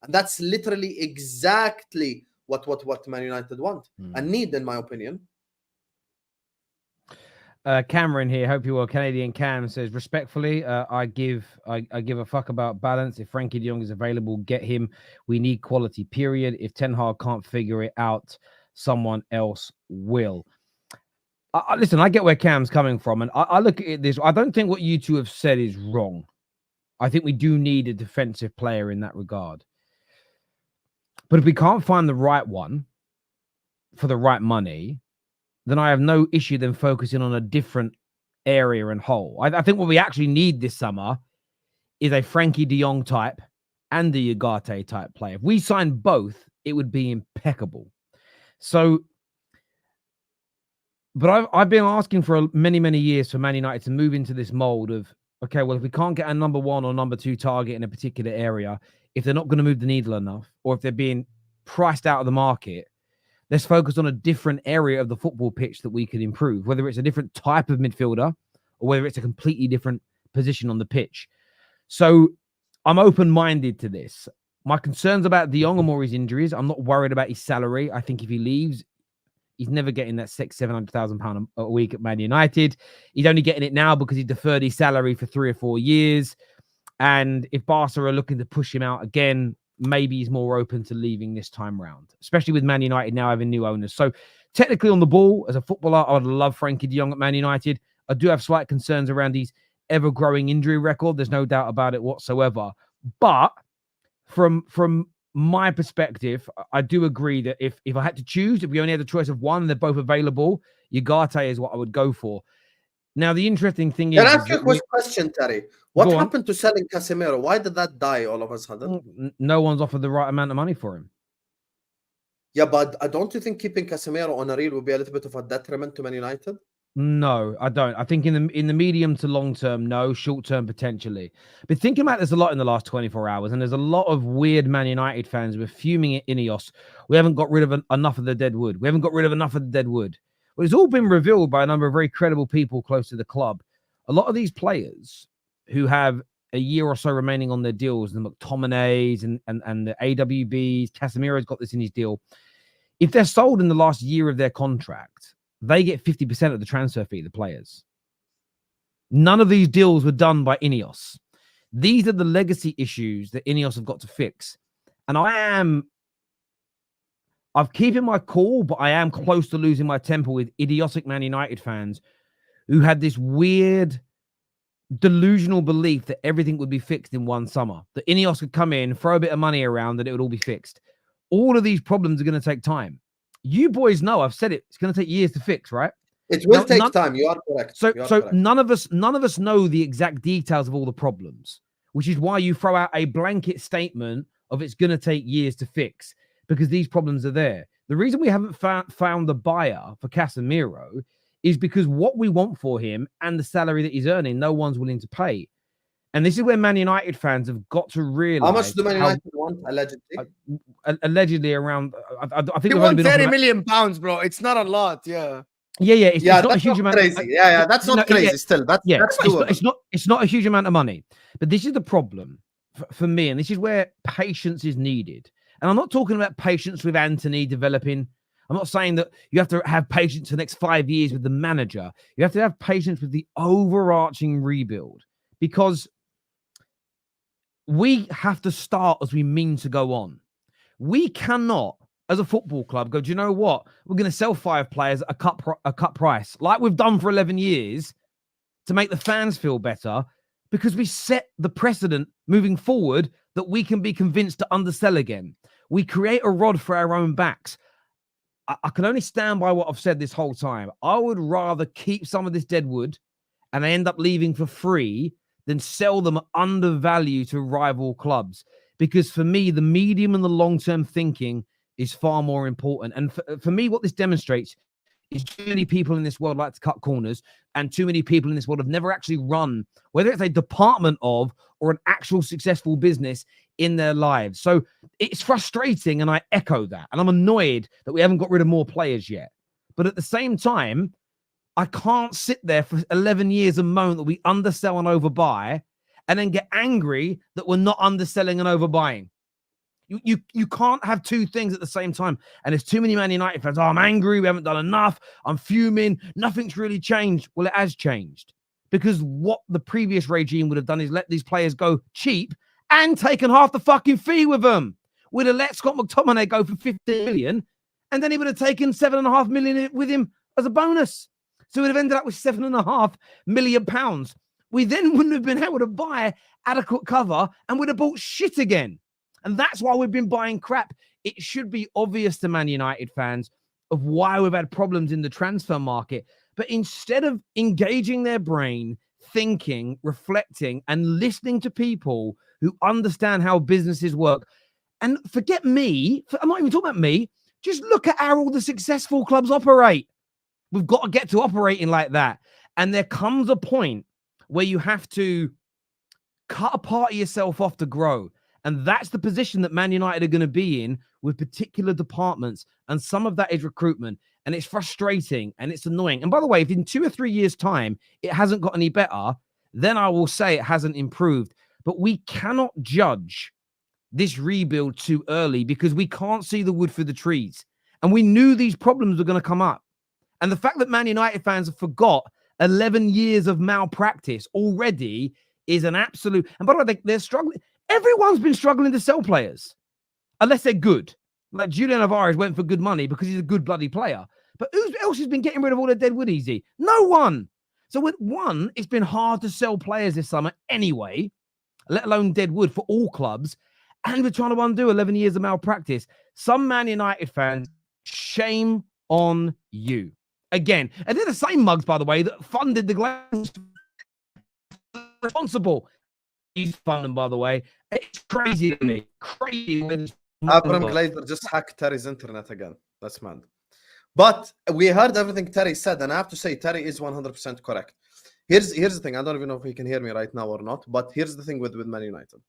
And that's literally exactly what Man United want and need, in my opinion. Cameron here, hope you're well. Canadian Cam says, respectfully, I give a fuck about balance. If Frankie de Jong is available, get him. We need quality, period. If Ten Hag can't figure it out, someone else will. Listen, I get where Cam's coming from, and I look at this. I don't think what you two have said is wrong. I think we do need a defensive player in that regard. But if we can't find the right one for the right money, then I have no issue then focusing on a different area and whole. I think what we actually need this summer is a Frankie de Jong type and the Ugarte type player. If we sign both, it would be impeccable. So, but I've been asking for many, many years for Man United to move into this mold of, okay, well, if we can't get a number 1 or number 2 target in a particular area, if they're not going to move the needle enough, or if they're being priced out of the market, let's focus on a different area of the football pitch that we could improve, whether it's a different type of midfielder or whether it's a completely different position on the pitch. So I'm open-minded to this. My concerns about De Jong are more his injuries. I'm not worried about his salary. I think if he leaves, he's never getting that £600,000-700,000 a week at Man United. He's only getting it now because he deferred his salary for 3 or 4 years. And if Barca are looking to push him out again, maybe he's more open to leaving this time round, especially with Man United now having new owners. So technically on the ball, as a footballer, I would love Frankie de Jong at Man United. I do have slight concerns around his ever-growing injury record. There's no doubt about it whatsoever. But from my perspective, I do agree that if I had to choose, if we only had a choice of one, they're both available, Ugarte is what I would go for. Now, the interesting thing Can I is ask you a that quick question, Terry? What Go on. happened to selling Casemiro? Why did that die all of a sudden? no one's offered the right amount of money for him. Yeah, but don't you think keeping Casemiro on a reel would be a little bit of a detriment to Man United? No, I don't. I think in the medium to long term, no. Short term, potentially. But thinking about this a lot in the last 24 hours, and there's a lot of weird Man United fans who are fuming at Ineos. We haven't got rid of enough of the dead wood. We haven't got rid of enough of the dead wood. Well, it's all been revealed by a number of very credible people close to the club. A lot of these players who have a year or so remaining on their deals, the McTominays and the AWBs, Casemiro's got this in his deal. If they're sold in the last year of their contract, they get 50% of the transfer fee, the players. None of these deals were done by Ineos. These are the legacy issues that Ineos have got to fix. And I'm keeping my cool, but I am close to losing my temper with idiotic Man United fans who had this weird delusional belief that everything would be fixed in one summer. That Ineos could come in, throw a bit of money around, and it would all be fixed. All of these problems are going to take time. You boys know, I've said it, it's going to take years to fix, right? It will take time. You are correct. So correct. none of us know the exact details of all the problems, which is why you throw out a blanket statement of it's going to take years to fix, because these problems are there. The reason we haven't found the buyer for Casemiro is because what we want for him and the salary that he's earning, no one's willing to pay. And this is where Man United fans have got to realize. How much do Man United want, allegedly? Allegedly around, I think You want 30 million pounds, bro. It's not a lot, yeah. Yeah, it's not a huge amount. Crazy. Yeah, that's not crazy. Still, that's doable. It's not a huge amount of money. But this is the problem for me, and this is where patience is needed. And I'm not talking about patience with Anthony developing. I'm not saying that you have to have patience for the next 5 years with the manager. You have to have patience with the overarching rebuild, because we have to start as we mean to go on. We cannot, as a football club, go, do you know what? We're going to sell 5 players at a cut price, like we've done for 11 years, to make the fans feel better, because we set the precedent moving forward that we can be convinced to undersell again. We create a rod for our own backs. I can only stand by what I've said this whole time. I would rather keep some of this dead wood and I end up leaving for free than sell them undervalue to rival clubs. Because for me, the medium and the long-term thinking is far more important. And for me, what this demonstrates is too many people in this world like to cut corners, and too many people in this world have never actually run, whether it's a department of or an actual successful business in their lives. So it's frustrating, and I echo that. And I'm annoyed that we haven't got rid of more players yet. But at the same time, I can't sit there for 11 years and moan that we undersell and overbuy and then get angry that we're not underselling and overbuying. You can't have two things at the same time. And there's too many Man United fans. Oh, I'm angry. We haven't done enough. I'm fuming. Nothing's really changed. Well, it has changed, because what the previous regime would have done is let these players go cheap and taken half the fucking fee with them. We'd have let Scott McTominay go for 15 million, and then he would have taken 7.5 million with him as a bonus. So we'd have ended up with 7.5 million pounds. We then wouldn't have been able to buy adequate cover, and we'd have bought shit again. And that's why we've been buying crap. It should be obvious to Man United fans of why we've had problems in the transfer market. But instead of engaging their brain, thinking, reflecting, and listening to people who understand how businesses work, and forget me, I'm not even talking about me, just look at how all the successful clubs operate. We've got to get to operating like that. And there comes a point where you have to cut a part of yourself off to grow. And that's the position that Man United are going to be in with particular departments. And some of that is recruitment. And it's frustrating and it's annoying. And by the way, if in 2 or 3 years' time it hasn't got any better, then I will say it hasn't improved. But we cannot judge this rebuild too early, because we can't see the wood for the trees. And we knew these problems were going to come up. And the fact that Man United fans have forgot 11 years of malpractice already is an absolute... And by the way, they're struggling. Everyone's been struggling to sell players, unless they're good. Like Julian Alvarez went for good money because he's a good bloody player. But who else has been getting rid of all their dead wood easy? No one. So with one, it's been hard to sell players this summer anyway, let alone dead wood for all clubs. And we're trying to undo 11 years of malpractice. Some Man United fans, shame on you. again. And they're the same mugs, by the way, that funded the Glazers. Responsible. He's funding, by the way. It's crazy to me. Crazy. Abram Glazer just hacked Terry's internet again. That's mad. But we heard everything Terry said, and I have to say Terry is 100% correct. Here's the thing. I don't even know if he can hear me right now or not, but here's the thing with Man United.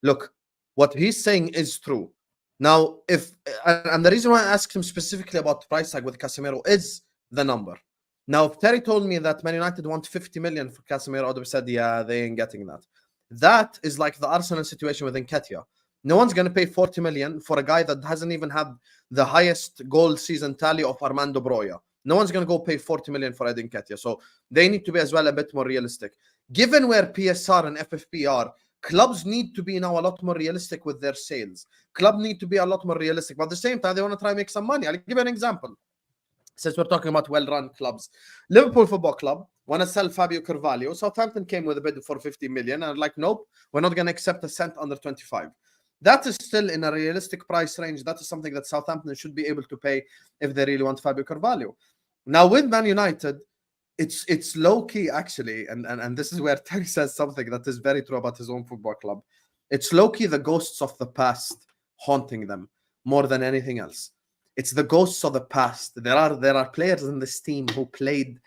Look, what he's saying is true. Now, and the reason why I asked him specifically about price tag with Casemiro is the number. Now, if Terry told me that Man United want 50 million for Casemiro, I would have said, yeah, they ain't getting that. That is like the Arsenal situation with Nketiah. No one's going to pay 40 million for a guy that hasn't even had the highest goal season tally of Armando Broja. No one's going to go pay 40 million for Edin Nketiah. So they need to be as well a bit more realistic. Given where PSR and FFP are, clubs need to be now a lot more realistic with their sales. Clubs need to be a lot more realistic. But at the same time, they want to try and make some money. I'll give you an example. Since we're talking about well-run clubs. Liverpool Football Club want to sell Fabio Carvalho. Southampton came with a bid for 50 million. And like, nope, we're not going to accept a cent under 25. That is still in a realistic price range. That is something that Southampton should be able to pay if they really want Fabio Carvalho. Now with Man United, it's low-key actually, and this is where Terry says something that is very true about his own football club. It's low-key the ghosts of the past haunting them more than anything else. It's the ghosts of the past. There are players in this team who played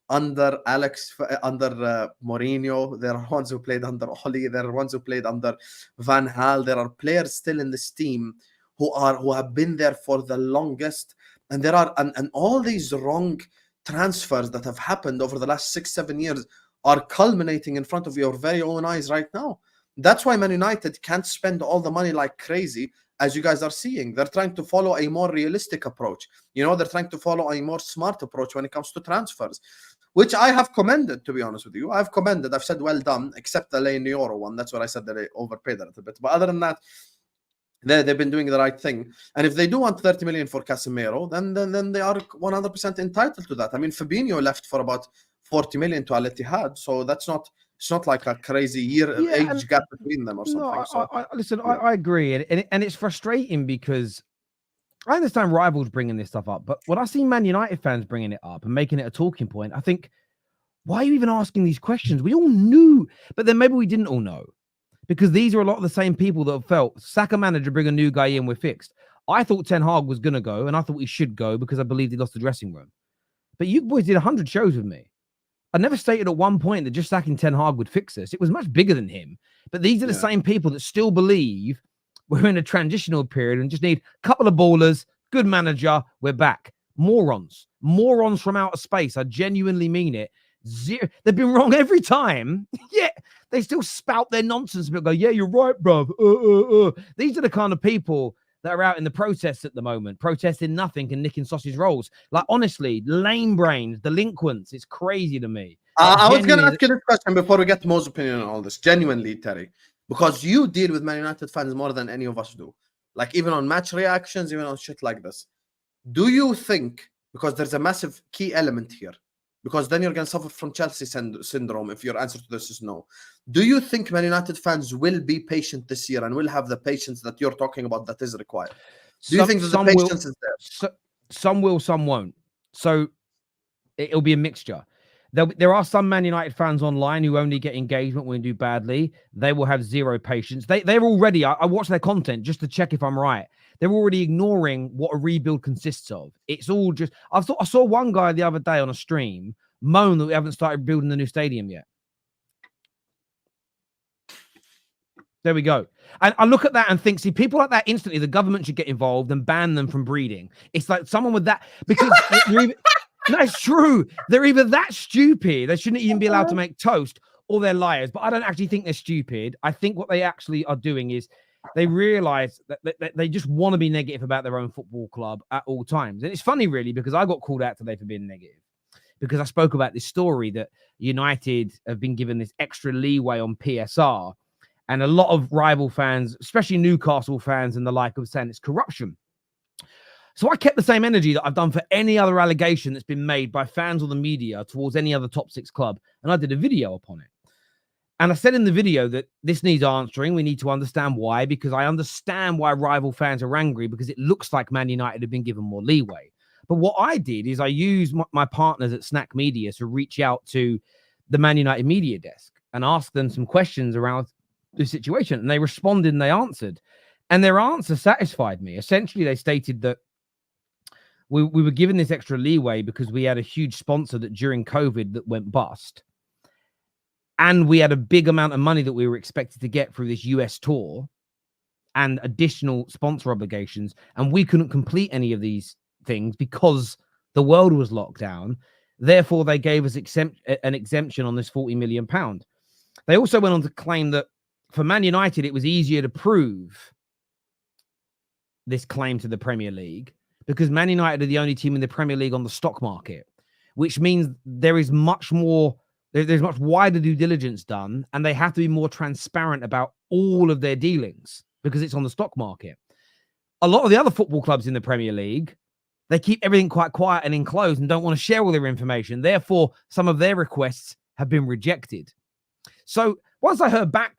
under Mourinho. There are ones who played under Oli. There are ones who played under Van Gaal. There are players still in this team who have been there for the longest. And there are and all these wrong transfers that have happened over the last 6-7 years are culminating in front of your very own eyes right now. That's why Man United can't spend all the money like crazy, as you guys are seeing. They're trying to follow a more realistic approach. You know, they're trying to follow a more smart approach when it comes to transfers, which I have commended, to be honest with you. I've said well done, except the Lane Euro one. That's what I said, that they overpaid a little bit. But other than that, they've been doing the right thing. And if they do want 30 million for Casemiro, then they are 100% entitled to that. I mean, Fabinho left for about 40 million to Al Ittihad, so it's not like a crazy age gap between them or something. No, I agree. And it's frustrating because I understand rivals bringing this stuff up, but when I see Man United fans bringing it up and making it a talking point, I think, why are you even asking these questions? We all knew, but then maybe we didn't all know. Because these are a lot of the same people that have felt, sack a manager, bring a new guy in, we're fixed. I thought Ten Hag was going to go, and I thought he should go because I believed he lost the dressing room. But you boys did 100 shows with me. I never stated at one point that just sacking Ten Hag would fix us. It was much bigger than him. But these are the same people that still believe we're in a transitional period and just need a couple of ballers, good manager, we're back. Morons from outer space. I genuinely mean it. They've been wrong every time. Yeah, they still spout their nonsense, but go, yeah, you're right, bruv. These are the kind of people that are out in the protests at the moment, protesting nothing and nicking sausage rolls. Like, honestly, lame brains, delinquents. It's crazy to me. I was going to ask you this question before we get Mo's opinion on all this. Genuinely, Terry, because you deal with Man United fans more than any of us do. Like, even on match reactions, even on shit like this. Do you think, because there's a massive key element here, because then you're going to suffer from Chelsea syndrome if your answer to this is no. Do you think Man United fans will be patient this year and will have the patience that you're talking about that is required? Do you think that the patience is there? Some will, some won't. So it'll be a mixture. There are some Man United fans online who only get engagement when we do badly. They will have zero patience. They're already, I watch their content just to check if I'm right. They're already ignoring what a rebuild consists of. It's all just, I saw one guy the other day on a stream moan that we haven't started building the new stadium yet. There we go. And I look at that and think, see, people like that instantly, the government should get involved and ban them from breeding. It's like someone with that, because no, it's true. They're either that stupid, they shouldn't even be allowed to make toast, or they're liars. But I don't actually think they're stupid. I think what they actually are doing is they realize that they just want to be negative about their own football club at all times. And it's funny, really, because I got called out today for being negative. Because I spoke about this story that United have been given this extra leeway on PSR. And a lot of rival fans, especially Newcastle fans and the like, of saying it's corruption. So I kept the same energy that I've done for any other allegation that's been made by fans or the media towards any other top six club. And I did a video upon it. And I said in the video that this needs answering. We need to understand why, because I understand why rival fans are angry, because it looks like Man United have been given more leeway. But what I did is I used my partners at Snack Media to reach out to the Man United media desk and ask them some questions around the situation. And they responded and they answered. And their answer satisfied me. Essentially, they stated that we were given this extra leeway because we had a huge sponsor that during COVID that went bust. And we had a big amount of money that we were expected to get through this US tour and additional sponsor obligations. And we couldn't complete any of these things because the world was locked down. Therefore, they gave us an exemption on this £40 million. They also went on to claim that for Man United, it was easier to prove this claim to the Premier League because Man United are the only team in the Premier League on the stock market, which means there is much more, there's much wider due diligence done, and they have to be more transparent about all of their dealings because it's on the stock market. A lot of the other football clubs in the Premier League, they keep everything quite quiet and enclosed and don't want to share all their information. Therefore, some of their requests have been rejected. So once I heard back,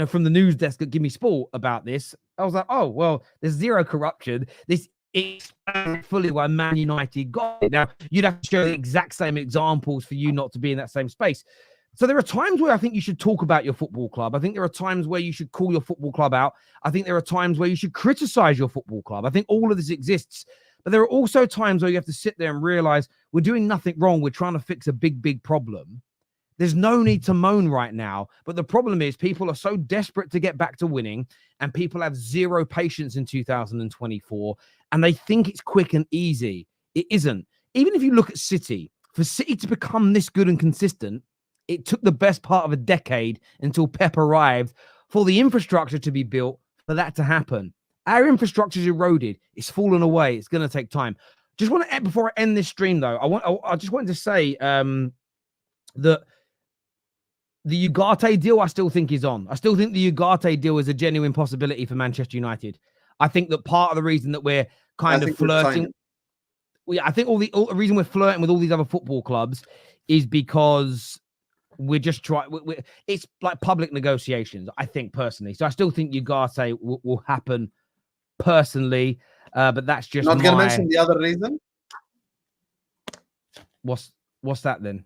from the news desk at Give Me Sport about this, I was like, oh, well, there's zero corruption. This explains fully why Man United got it. Now, you'd have to show the exact same examples for you not to be in that same space. So there are times where I think you should talk about your football club. I think there are times where you should call your football club out. I think there are times where you should criticize your football club. I think all of this exists. But there are also times where you have to sit there and realize we're doing nothing wrong. We're trying to fix a big, big problem. There's no need to moan right now. But the problem is people are so desperate to get back to winning, and people have zero patience in 2024, and they think it's quick and easy. It isn't. Even if you look at City, for City to become this good and consistent, it took the best part of a decade until Pep arrived for the infrastructure to be built for that to happen. Our infrastructure is eroded. It's fallen away. It's going to take time. Just want to, before I end this stream, though, I just wanted to say that the Ugarte deal I still think is on. I still think the Ugarte deal is a genuine possibility for Manchester United. I think that part of the reason that we're kind of flirting, I think all the reason we're flirting with all these other football clubs is because we're just trying. It's like public negotiations, I think, personally. So I still think Ugarte will happen personally, but that's just not going to mention the other reason. What's that then?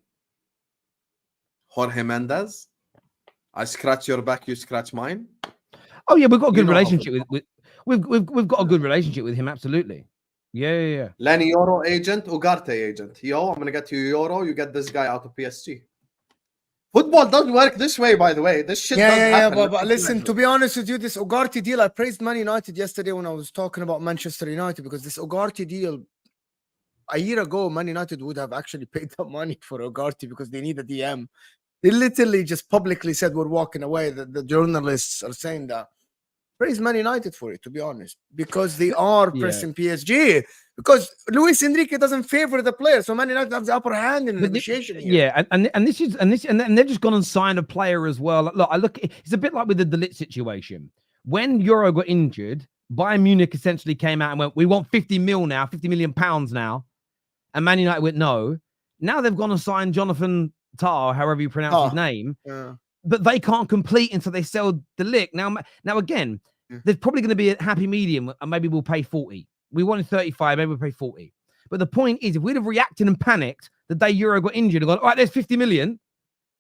Jorge Mendes. I scratch your back, you scratch mine. Oh yeah, we've got a good relationship with we've got a good relationship with him. Absolutely. Yeah. Lenny Euro agent, Ugarte agent. Yo, I'm gonna get you Euro. You get this guy out of PSG. Football doesn't work this way, by the way. This shit doesn't happen. But listen, to be honest with you, this Ugarte deal, I praised Man United yesterday when I was talking about Manchester United, because this Ugarte deal, a year ago, Man United would have actually paid the money for Ugarte because they need a DM. They literally just publicly said we're walking away. The journalists are saying that. Praise Man United for it, to be honest, because they are pressing PSG. Because Luis Enrique doesn't favor the player, so Man United have the upper hand in the negotiation here. Yeah, and they've just gone and signed a player as well. Look, it's a bit like with the De Ligt situation. When Euro got injured, Bayern Munich essentially came out and went, "We want 50 million now," and Man United went, "No." Now they've gone and signed Jonathan Tah, however you pronounce his name, but they can't complete until they sell De Ligt. Now again, there's probably going to be a happy medium, and maybe we'll pay 40. We wanted 35, maybe we'll pay 40. But the point is, if we'd have reacted and panicked the day Euro got injured and gone, all right, there's 50 million,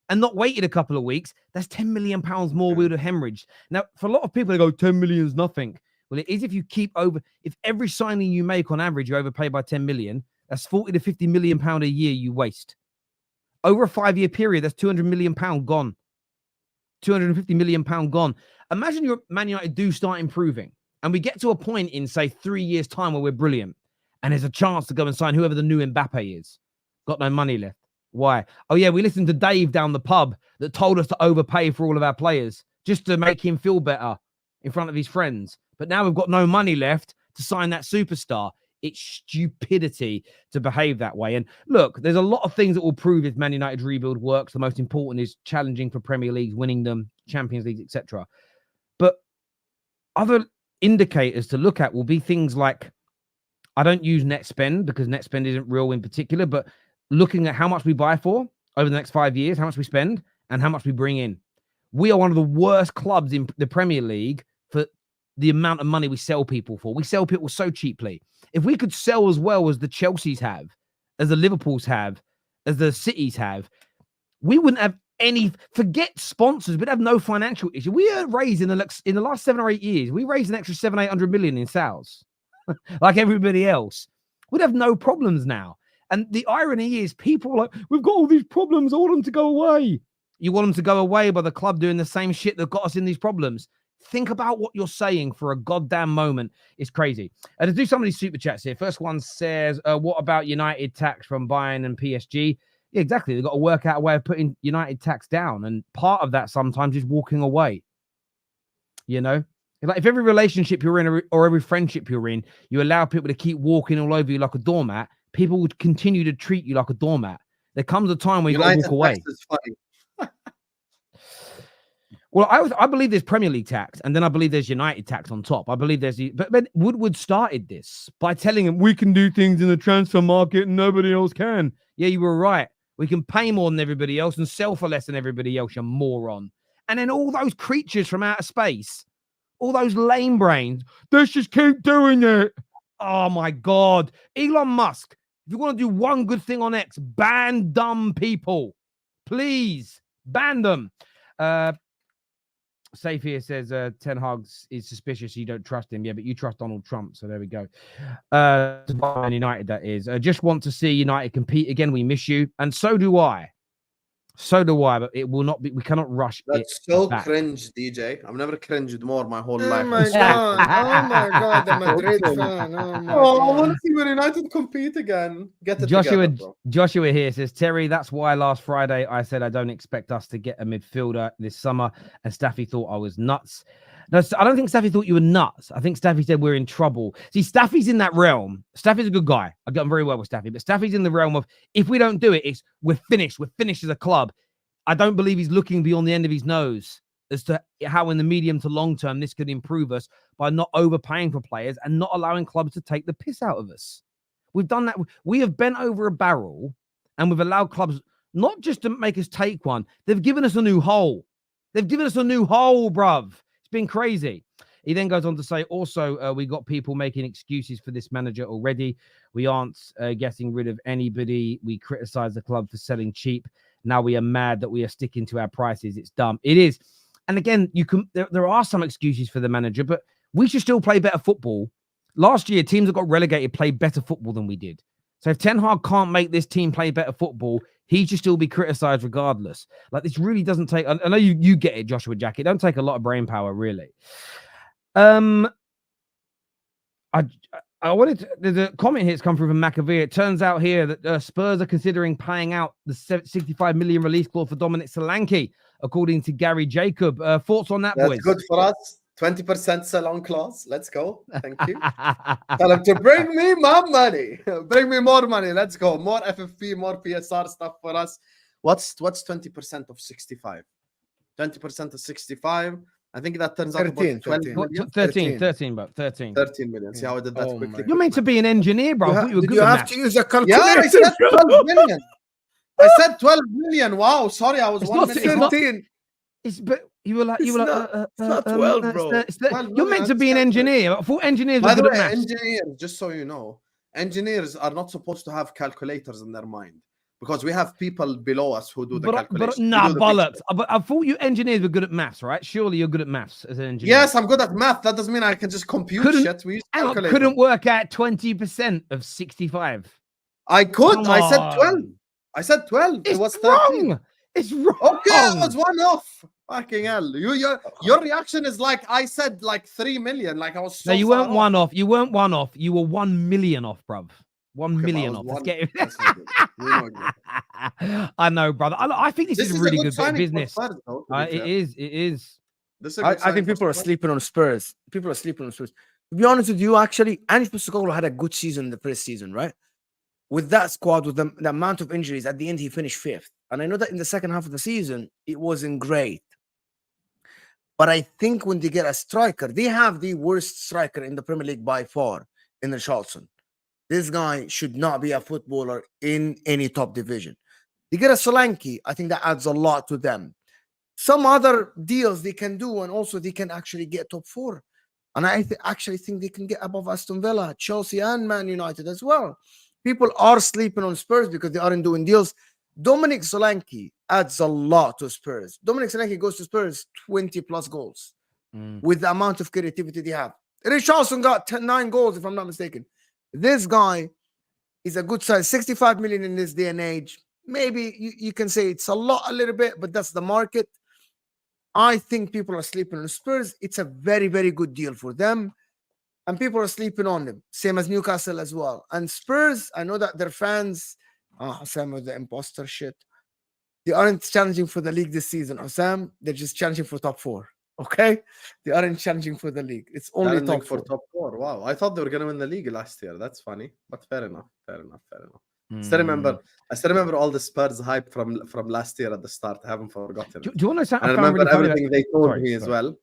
and not waited a couple of weeks, that's 10 million pounds more we would have hemorrhaged. Now, for a lot of people, they go, 10 million is nothing. Well, it is if you keep if every signing you make on average, you overpay by 10 million, that's 40 to 50 million pound a year you waste. Over a 5-year period, that's 200 million pound gone. 250 million pound gone. Imagine your Man United do start improving, and we get to a point in, say, 3 years' time where we're brilliant, and there's a chance to go and sign whoever the new Mbappe is. Got no money left. Why? Oh, yeah, we listened to Dave down the pub that told us to overpay for all of our players just to make him feel better in front of his friends. But now we've got no money left to sign that superstar. It's stupidity to behave that way. And look, there's a lot of things that will prove if Man United's rebuild works. The most important is challenging for Premier Leagues, winning them, Champions Leagues, etc. But other indicators to look at will be things like, I don't use net spend because net spend isn't real in particular, but looking at how much we buy for over the next 5 years, how much we spend, and how much we bring in. We are one of the worst clubs in the Premier League for the amount of money we sell people for. We sell people so cheaply. If we could sell as well as the Chelseas have, as the Liverpools have, as the Cities have, we wouldn't have any, forget sponsors, we'd have no financial issue. We raised in the last 7 or 8 years, we raised an extra 700-800 million in sales, like everybody else. We'd have no problems now. And the irony is, people are like, we've got all these problems, I want them to go away. You want them to go away by the club doing the same shit that got us in these problems. Think about what you're saying for a goddamn moment. It's crazy. Let's do some of these super chats here. First one says, what about United tax from Bayern and PSG? Yeah, exactly. They've got to work out a way of putting United tax down. And part of that sometimes is walking away. You know? Like if every relationship you're in or every friendship you're in, you allow people to keep walking all over you like a doormat, people would continue to treat you like a doormat. There comes a time when you got to walk away. Tax is funny. Well, I believe there's Premier League tax, and then I believe there's United tax on top. I believe there's but Woodward started this by telling him we can do things in the transfer market and nobody else can. Yeah, you were right. We can pay more than everybody else and sell for less than everybody else, you moron. And then all those creatures from outer space, all those lame brains, let's just keep doing it. Oh my God. Elon Musk, if you want to do one good thing on X, ban dumb people. Please ban them. Safe here says Ten Hag is suspicious. You don't trust him. Yeah, but you trust Donald Trump. So there we go. United, that is. Just want to see United compete again. We miss you. And so do I. So do I. But it will not be. We cannot rush. That's so back. Cringe, DJ. I've never cringed more my whole life. Oh my God. Oh my God. The Madrid fan. Oh, I want to see Man United compete again. Get it Joshua, together, bro. Joshua here says, Terry, that's why last Friday I said I don't expect us to get a midfielder this summer. And Staffy thought I was nuts. No, I don't think Staffy thought you were nuts. I think Staffy said we're in trouble. See, Staffy's in that realm. Staffy's a good guy. I get on very well with Staffy. But Staffy's in the realm of, if we don't do it, it's we're finished. We're finished as a club. I don't believe he's looking beyond the end of his nose as to how in the medium to long term this could improve us by not overpaying for players and not allowing clubs to take the piss out of us. We've done that. We have bent over a barrel and we've allowed clubs not just to make us take one. They've given us a new hole. They've given us a new hole, bruv. It's been crazy. He then goes on to say, also, we got people making excuses for this manager already. We aren't getting rid of anybody. We criticize the club for selling cheap. Now we are mad that we are sticking to our prices. It's dumb. It is. And again, there are some excuses for the manager, but we should still play better football. Last year, teams that got relegated played better football than we did. So if Ten Hag can't make this team play better football, he should still be criticized regardless. Like, this really doesn't take... I know you get it, Joshua Jack. It don't take a lot of brain power, really. I wanted to, there's a comment here that's come through from McAvee. It turns out here that Spurs are considering paying out the 65 million release clause for Dominic Solanke, according to Gary Jacob. Thoughts on that, That's boys? Good for us. 20% sell-on clause. Let's go. Thank you. Tell him to bring me my money. Bring me more money. Let's go. More FFP, more PSR stuff for us. What's 20% of 65? 20% of 65. I think that turns out about 12 million. 13 million. See how I did that quickly. You're meant to be an engineer, bro. I thought you were good you at have maths. to use a calculator. Yeah, I said 12 million. I said 12 million. Wow, sorry, I was It's 1 not million. 13. But you were like, It's not 12, bro. You're meant to be an engineer. I thought engineers By were the good way, at maths. engineers, just so you know, engineers are not supposed to have calculators in their mind because we have people below us who do the calculation. Nah, bollocks. But I thought you engineers were good at maths, right? Surely you're good at maths as an engineer. Yes, I'm good at math. That doesn't mean I can just compute shit. We use calculators. Couldn't work out 20% of 65. I could. Come I said on. 12. I said 12. It's It was 13. wrong. It's wrong. Okay, it was one off. Fucking hell. Your reaction is like I said like 3 million. Like I was so No, you far weren't off. one off. You weren't one off. You were 1 million off, bruv. 1 Okay, million but I off. was Let's get it. That's not good. You're not good. I know, brother. I think this is a really good bit of signing for business. Spurs, though, to be It fair. is. It is. This is a I good signing think for people are Spurs. sleeping on Spurs. People are sleeping on Spurs. To be honest with you, actually, Ange Postecoglou had a good season in the first season, right? With that squad, with the amount of injuries, at the end he finished 5th. And I know that in the second half of the season, it wasn't great. But I think when they get a striker, they have the worst striker in the Premier League by far in the Richarlison. This guy should not be a footballer in any top division. They get a Solanke, I think that adds a lot to them. Some other deals they can do, and also they can actually get top 4. And I actually think they can get above Aston Villa, Chelsea, and Man United as well. People are sleeping on Spurs because they aren't doing deals. Dominic Solanke adds a lot to Spurs. Dominic Solanke goes to Spurs 20 plus goals with the amount of creativity they have. Richarlison got 9 goals, if I'm not mistaken. This guy is a good size, 65 million in this day and age. Maybe you can say it's a lot, a little bit, but that's the market. I think people are sleeping on Spurs. It's a very, very good deal for them. And people are sleeping on them. Same as Newcastle as well. And Spurs, I know that their fans, Husam with the imposter shit. They aren't challenging for the league this season, Husam. They're just challenging for top 4. Okay? They aren't challenging for the league. It's only top 4. For top 4. Wow. I thought they were going to win the league last year. That's funny. But fair enough. I still remember all the Spurs hype from last year at the start. I haven't forgotten. Do you want to say? I remember everything they told me as well.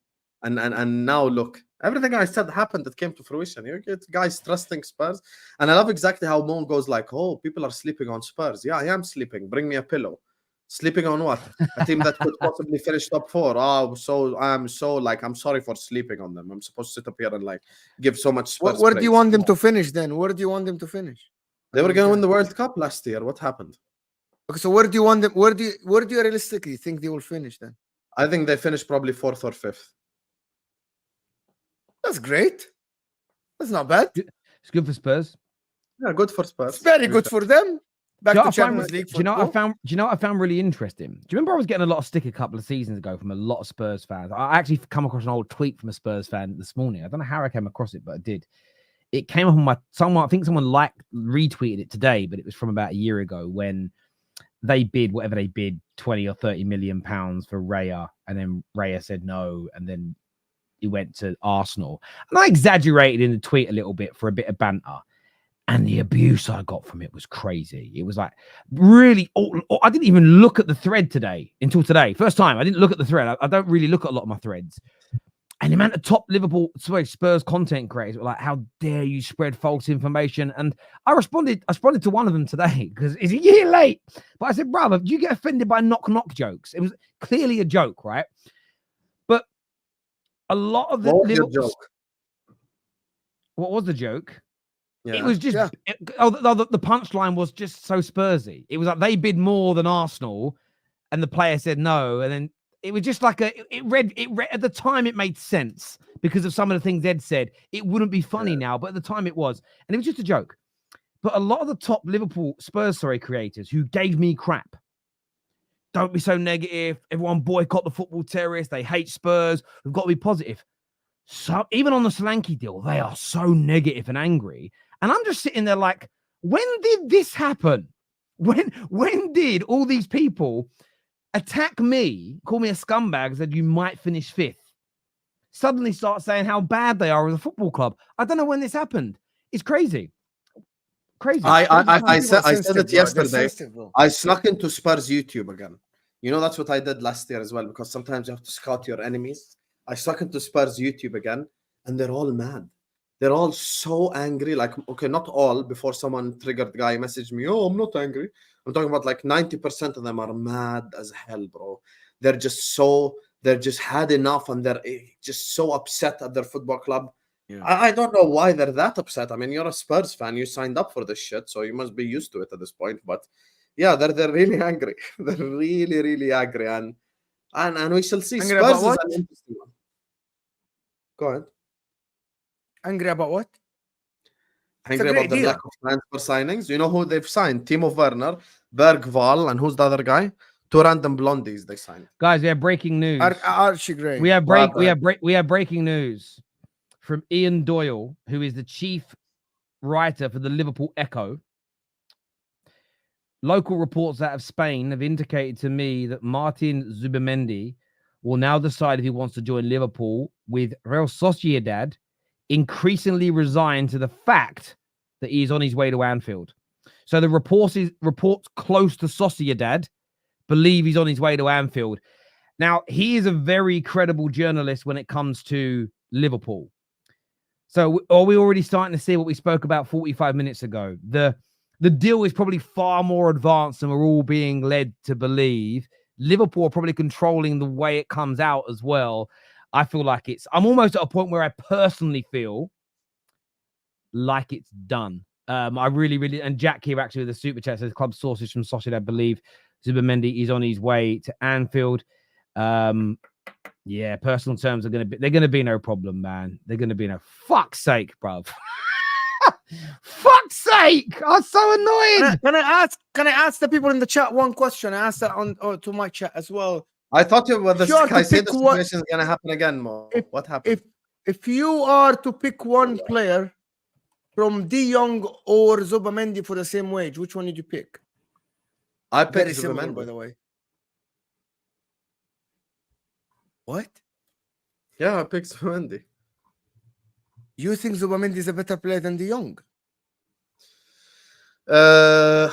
And now look, everything I said happened. It came to fruition. You get guys trusting Spurs, and I love exactly how Mon goes like, "Oh, people are sleeping on Spurs." Yeah, I am sleeping. Bring me a pillow. Sleeping on what? A team that could possibly finish top 4. Oh, so I'm sorry for sleeping on them. I'm supposed to sit up here and like give so much Spurs. Where do you want them to finish then? Where do you want them to finish? They were going to win the World Cup last year. What happened? Okay, so where do you want them? Where do you realistically think they will finish then? I think they finished probably 4th or 5th. That's great. That's not bad. It's good for Spurs. Yeah, good for Spurs. It's very good for them. Back to Champions League. Do you know what I found really interesting? Do you remember I was getting a lot of stick a couple of seasons ago from a lot of Spurs fans? I actually come across an old tweet from a Spurs fan this morning. I don't know how I came across it, but I did. It came up on I think someone retweeted it today, but it was from about a year ago when they bid whatever they bid, 20 or 30 million pounds for Raya, and then Raya said no, and then he went to Arsenal. And I exaggerated in the tweet a little bit for a bit of banter. And the abuse I got from it was crazy. It was like really, I didn't even look at the thread until today. First time I didn't look at the thread. I don't really look at a lot of my threads. And the amount of top Spurs content creators were like, how dare you spread false information? And I responded to one of them today because it's a year late. But I said, brother, do you get offended by knock jokes? It was clearly a joke, right? But a lot of the joke. What was the joke? Yeah. It was just the punchline was just so Spursy. It was like they bid more than Arsenal, and the player said no, and then it was just like it read at the time it made sense because of some of the things Ed said. It wouldn't be funny now, but at the time it was, and it was just a joke. But a lot of the top Spurs creators who gave me crap. Don't be so negative. Everyone boycott the football terrorists. They hate Spurs. We've got to be positive. So even on the Solanke deal, they are so negative and angry. And I'm just sitting there like, when did this happen? When did all these people attack me, call me a scumbag, said you might finish 5th, suddenly start saying how bad they are as a football club? I don't know when this happened. It's crazy. Crazy. I said it yesterday. I snuck into Spurs YouTube again. You know, that's what I did last year as well, because sometimes you have to scout your enemies. I snuck into Spurs YouTube again, and they're all mad. They're all so angry. Like, okay, not all. Before someone triggered guy messaged me, oh, I'm not angry. I'm talking about like 90% of them are mad as hell, bro. They're just had enough, and they're just so upset at their football club. Yeah. I don't know why they're that upset. I mean, you're a Spurs fan. You signed up for this shit, so you must be used to it at this point. But yeah, they're really angry. They're really, really angry. And we shall see. Angry Spurs about what? is an interesting one. Go ahead. Angry about what? Angry about the lack of transfer signings. You know who they've signed? Timo Werner, Bergvall, and who's the other guy? 2 random blondies they signed. Guys, we have breaking news. Archie Gray. We have breaking news from Ian Doyle, who is the chief writer for the Liverpool Echo. Local reports out of Spain have indicated to me that Martin Zubimendi will now decide if he wants to join Liverpool, with Real Sociedad increasingly resigned to the fact that he is on his way to Anfield. So the reports close to Sociedad believe he's on his way to Anfield. Now, he is a very credible journalist when it comes to Liverpool. So are we already starting to see what we spoke about 45 minutes ago? The deal is probably far more advanced than we're all being led to believe. Liverpool are probably controlling the way it comes out as well. I feel like I'm almost at a point where I personally feel like it's done. I really, and Jack here actually with the super chat says club sources from Sociedad, I believe Zubimendi is on his way to Anfield. Yeah, personal terms they're gonna be no problem, man. They're gonna be no fuck's sake, bruv. Fuck's sake! I'm so annoyed. Can I ask the people in the chat one question? I asked that to my chat as well. I thought you were the I said the what, situation is gonna happen again, Mo. What happened? If you are to pick one player from De Jong or Zubimendi for the same wage, which one did you pick? I picked Very similar, Zubimendi, by the way. What? Yeah, I picked Zubimendi. You think Zubimendi is a better player than De Jong? I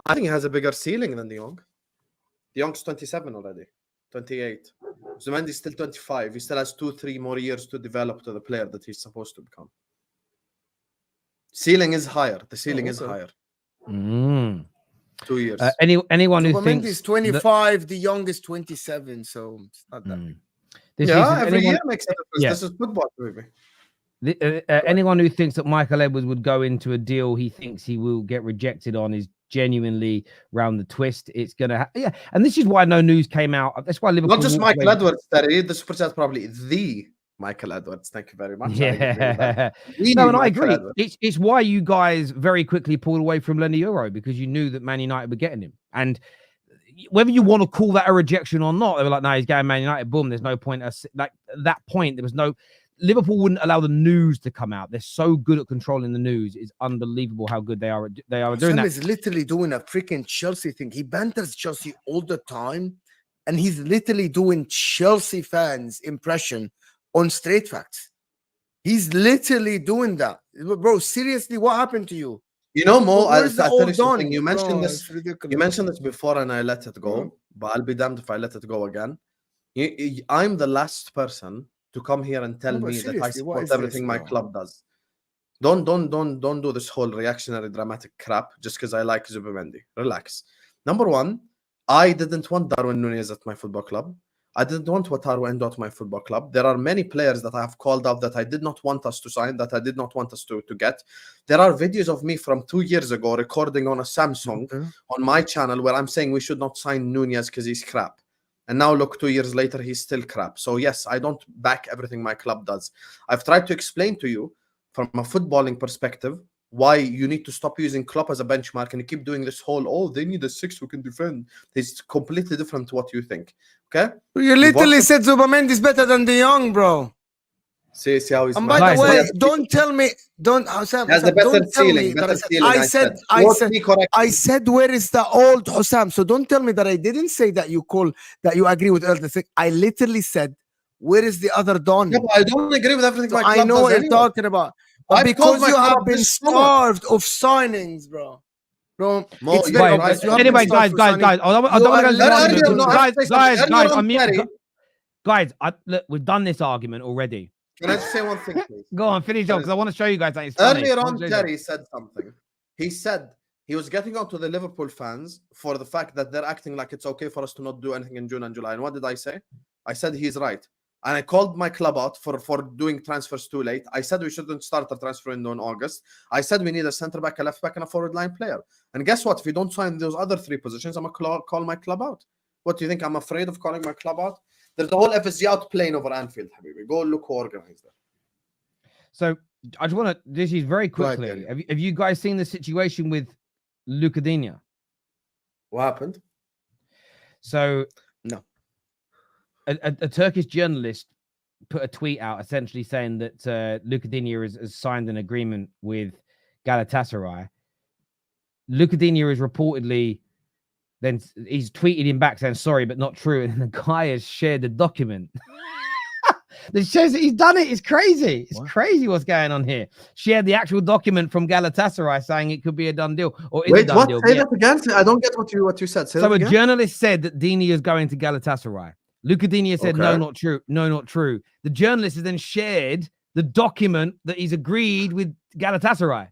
think he has a bigger ceiling than De Jong. De Jong's 27 already, 28. Zubimendi is still 25. He still has 2-3 more years to develop to the player that he's supposed to become. Ceiling is higher. The ceiling is higher. 2 years. Anyone who thinks is 25, De Jong is 27, so it's not that big. Every year makes a difference. Yeah. This is football, maybe. Anyone who thinks that Michael Edwards would go into a deal he thinks he will get rejected on is genuinely round the twist. It's gonna and this is why no news came out. That's why Liverpool not just Michael Edwards, Terry. The super chat probably the Michael Edwards. Thank you very much. Yeah, no, and I agree. It's why you guys very quickly pulled away from Lenny Euro, because you knew that Man United were getting him, and whether you want to call that a rejection or not, they were like, no, he's going Man United. Boom. There's no point. Like at that point, there was no. Liverpool wouldn't allow the news to come out. They're so good at controlling the news. It's unbelievable how good they are doing that. He's literally doing a freaking Chelsea thing. He banters Chelsea all the time, and he's literally doing Chelsea fans' impression on Straight Facts. He's literally doing that. Bro, seriously, what happened to you? You know, Mo, I'll tell you something. You mentioned this. You mentioned this before, and I let it go. But I'll be damned if I let it go again. I'm the last person to come here and tell me that I support everything my club does. Don't do this whole reactionary dramatic crap just because I like Zubimendi. Relax. Number one, I didn't want Darwin Núñez at my football club. I didn't want Wataru Endo at my football club. There are many players that I have called out that I did not want us to sign, that I did not want us to get. There are videos of me from 2 years ago recording on a Samsung on my channel where I'm saying we should not sign Núñez because he's crap. And now look, 2 years later, he's still crap. So yes, I don't back everything my club does. I've tried to explain to you from a footballing perspective why you need to stop using Klopp as a benchmark, and you keep doing this whole, they need a 6 who can defend. It's completely different to what you think. Okay? You literally said Zubimendi is better than De Jong, bro. See how he's. And by the way, don't tell me, Husam, has the better don't tell ceiling, me that I I said where is the old Husam? So don't tell me that I didn't say that you agree with everything. I literally said, where is the other Don? Yeah, I don't agree with everything. So I know what you're talking about. But because you have been starved of signings, bro. Bro, it's very obvious. Anyway, guys, I don't want to go. Guys, look, we've done this argument already. Can I just say one thing, please? Go on, finish up, because I want to show you guys that it's funny. Earlier on, Terry said something. He said he was getting on to the Liverpool fans for the fact that they're acting like it's okay for us to not do anything in June and July. And what did I say? I said he's right. And I called my club out for doing transfers too late. I said we shouldn't start a transfer window in August. I said we need a centre-back, a left-back, and a forward-line player. And guess what? If we don't sign those other 3 positions, I'm going to call my club out. What do you think? I'm afraid of calling my club out? There's the whole FSG out playing over Anfield, Habibi. Go look who organized that. So I just want to, this is very quickly. Have you guys seen the situation with Lucadinha? What happened? So no. A Turkish journalist put a tweet out essentially saying that Lucadinha has signed an agreement with Galatasaray. Lucadinha is reportedly, then he's tweeted him back saying sorry, but not true. And the guy has shared the document that shows that he's done it. It's crazy. It's crazy what's going on here. Shared the actual document from Galatasaray saying it could be a done deal. Or is Wait, a done what? Deal. Say that again. I don't get what you said. So a journalist said that Dini is going to Galatasaray. Lucadinha said, no, not true. No, not true. The journalist has then shared the document that he's agreed with Galatasaray.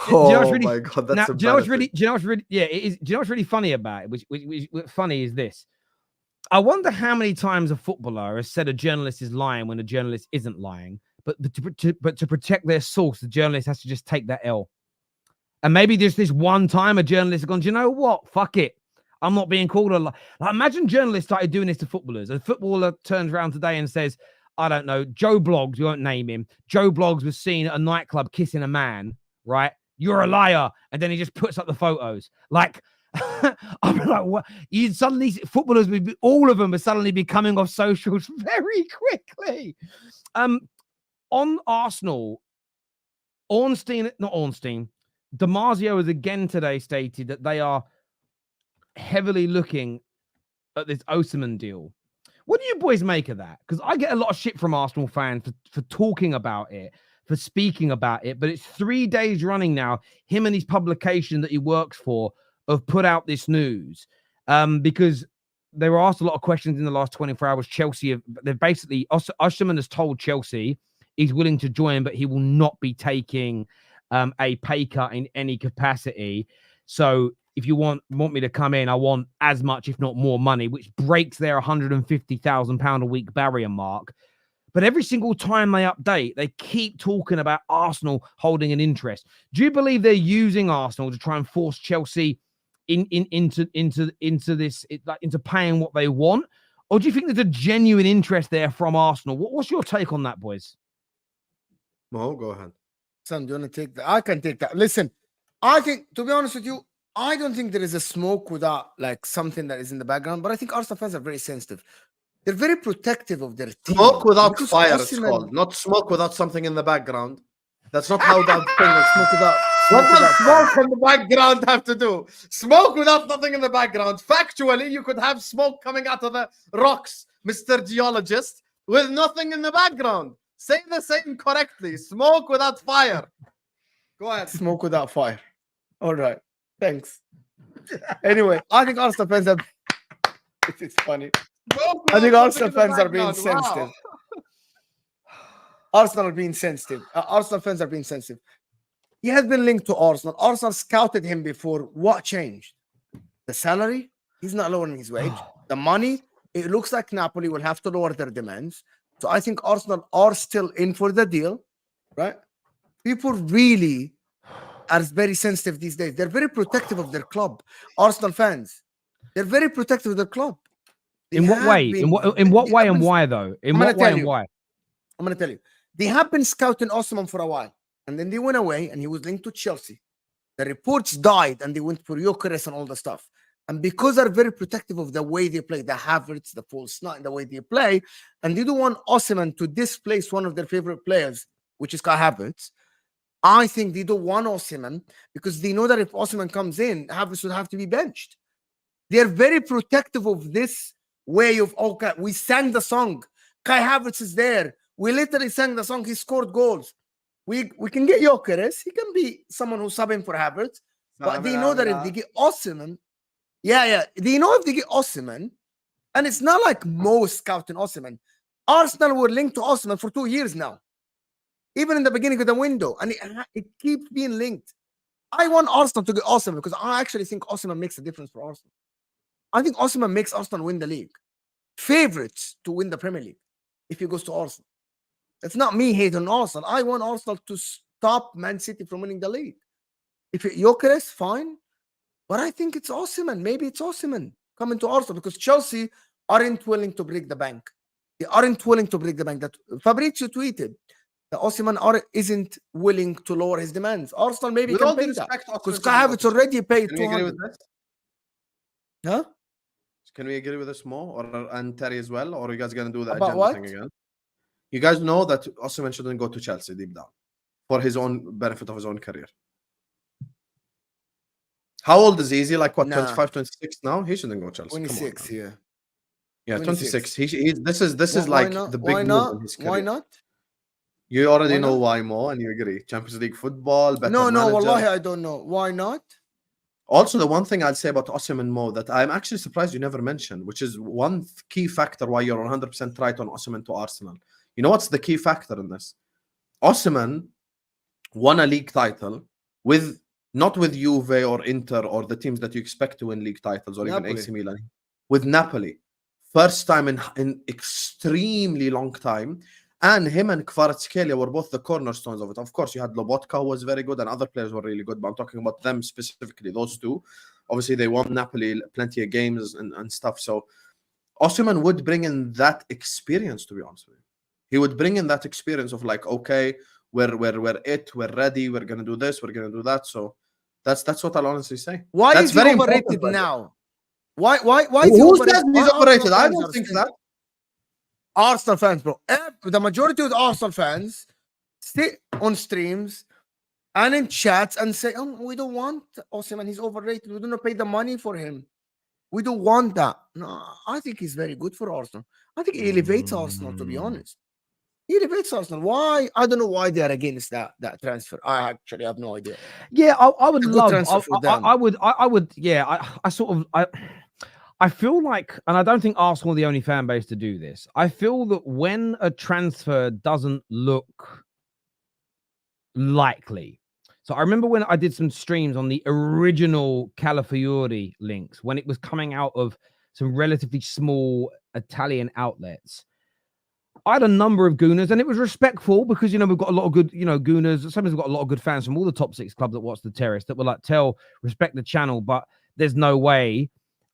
Oh my God, that's do you know what's really, yeah, it is. Do you know what's really funny about it? Which funny is this? I wonder how many times a footballer has said a journalist is lying when a journalist isn't lying. But to protect their source, the journalist has to just take that L. And maybe just this one time a journalist has gone, do you know what? Fuck it. I'm not being called a lie. Like, imagine journalists started doing this to footballers. A footballer turns around today and says, I don't know, Joe Bloggs, we won't name him. Joe Bloggs was seen at a nightclub kissing a man, right? You're a liar. And then he just puts up the photos. Like, I'm like, what? You suddenly, footballers, all of them are suddenly be coming off socials very quickly. On Arsenal, DiMarzio has again today stated that they are heavily looking at this Osimhen deal. What do you boys make of that? Because I get a lot of shit from Arsenal fans for talking about it, for speaking about it, but it's 3 days running now. Him and his publication that he works for have put out this news because they were asked a lot of questions in the last 24 hours. They've basically, Osimhen has told Chelsea he's willing to join, but he will not be taking a pay cut in any capacity. So if you want me to come in, I want as much, if not more money, which breaks their £150,000 a week barrier mark. But every single time they update, they keep talking about Arsenal holding an interest. Do you believe they're using Arsenal to try and force Chelsea into paying what they want? Or do you think there's a genuine interest there from Arsenal? What's your take on that, boys? Mo, go ahead. Son, do you want to take that? I can take that. Listen, I think, to be honest with you, I don't think there is a smoke without like something that is in the background, but I think Arsenal fans are very sensitive. They're very protective of their team. Smoke without Because fire, Osimhen- it's called. Not smoke without something in the background. That's not how that thing is. Smoke without. What smoke does without smoke in the background have to do? Smoke without nothing in the background. Factually, you could have smoke coming out of the rocks, Mr. Geologist, with nothing in the background. Say the same correctly. Smoke without fire. Go ahead. Smoke without fire. All right. Thanks. Anyway, I think Arsenal fans are. It's funny. Smoke I think without Arsenal nothing in the fans are being background. Wow. sensitive. Arsenal are being sensitive. Arsenal fans are being sensitive. He has been linked to Arsenal. Arsenal scouted him before. What changed? The salary? He's not lowering his wage. The money? It looks like Napoli will have to lower their demands. So I think Arsenal are still in for the deal, right? People really are very sensitive these days. They're very protective of their club. Arsenal fans, they're very protective of their club. In what way? In what way and why though? In what way and why? I'm going to tell you. They have been scouting Osimhen for a while, and then they went away, and he was linked to Chelsea. The reports died, and they went for Gyökeres and all the stuff. And because they're very protective of the way they play, the Havertz, the false nine, the way they play, and they don't want Osimhen to displace one of their favorite players, which is Kai Havertz. I think they don't want Osimhen because they know that if Osimhen comes in, Havertz would have to be benched. They're very protective of this way of, okay, we sang the song. Kai Havertz is there. We literally sang the song. He scored goals. We can get Gyökeres. He can be someone who's subbing for Havertz. But they know that if they get Osimhen, they know if they get Osimhen, and it's not like most scouting Osimhen. Arsenal were linked to Osimhen for 2 years now, even in the beginning of the window, and it keeps being linked. I want Arsenal to get Osimhen because I actually think Osimhen makes a difference for Arsenal. I think Osimhen makes Arsenal win the league. Favorites to win the Premier League if he goes to Arsenal. It's not me hating Arsenal. I want Arsenal to stop Man City from winning the league. If Gyökeres, fine. But I think it's Osimhen. Maybe it's Osimhen coming to Arsenal because Chelsea aren't willing to break the bank. They aren't willing to break the bank. That Fabrizio tweeted that Osimhen isn't willing to lower his demands. Arsenal maybe can pay that because Kai Havertz already paid 200. Huh? Can we agree with this more, and Terry as well, or are you guys gonna do the About agenda what? thing again? You guys know that Osimhen shouldn't go to Chelsea deep down for his own benefit of his own career. How old is he? Is he like what, 25, 26 now? He shouldn't go Chelsea. 26, yeah. Yeah, 26. This is Why like not? the big Why move not? in his career. Why not? You already Why know not? why more, and you agree. Champions League football, better No, manager. wallahi, I don't know. Why not? Also, the one thing I'll say about Osimhen Mo that I'm actually surprised you never mentioned, which is one key factor why you're 100% right on Osimhen to Arsenal. You know what's the key factor in this? Osimhen won a league title not with Juve or Inter or the teams that you expect to win league titles or Napoli. even AC Milan, with Napoli. first time in extremely long time. And him and Kvaratskhelia were both the cornerstones of it. Of course, you had Lobotka, who was very good, and other players were really good, but I'm talking about them specifically, those two. Obviously, they won Napoli plenty of games and stuff. So Osimhen would bring in that experience, to be honest with you. He would bring in that experience of like, okay, we're ready, we're gonna do this, we're gonna do that. So that's what I'll honestly say. Why That's is he very overrated important, now? Why is he Who overrated? says he's Why overrated? Arsenal I fans don't are think saying- that. Arsenal fans, bro. The majority of the Arsenal fans sit on streams and in chats and say, "Oh, we don't want Osimhen. He's overrated. We don't pay the money for him. We don't want that." No, I think he's very good for Arsenal. I think he elevates Arsenal, to be honest. He elevates Arsenal. Why? I don't know why they are against that transfer. I actually have no idea. Yeah, I would A good love. transfer for them. I would. Yeah, I feel like, and I don't think Arsenal are the only fan base to do this. I feel that when a transfer doesn't look likely. So I remember when I did some streams on the original Calafiori links, when it was coming out of some relatively small Italian outlets. I had a number of gooners, and it was respectful because, we've got a lot of good, gooners. Sometimes we've got a lot of good fans from all the top 6 clubs that watch the Terrace that were like, respect the channel, but there's no way.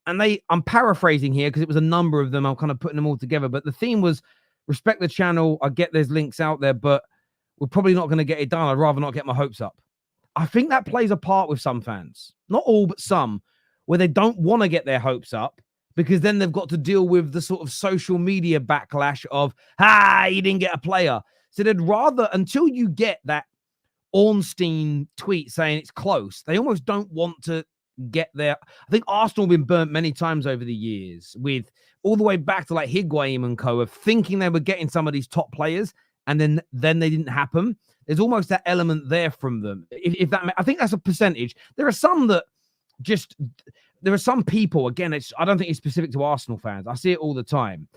And I'm paraphrasing here because it was a number of them. I'm kind of putting them all together. But the theme was respect the channel. I get there's links out there, but we're probably not going to get it done. I'd rather not get my hopes up. I think that plays a part with some fans, not all, but some, where they don't want to get their hopes up because then they've got to deal with the sort of social media backlash of, you didn't get a player. So they'd rather, until you get that Ornstein tweet saying it's close, they almost don't want to get there. I think Arsenal have been burnt many times over the years with all the way back to like Higuain and co of thinking they were getting some of these top players and then they didn't happen. There's almost that element there from them. If that, I think that's a percentage. There are some that just, there are some people, again, I don't think it's specific to Arsenal fans. I see it all the time.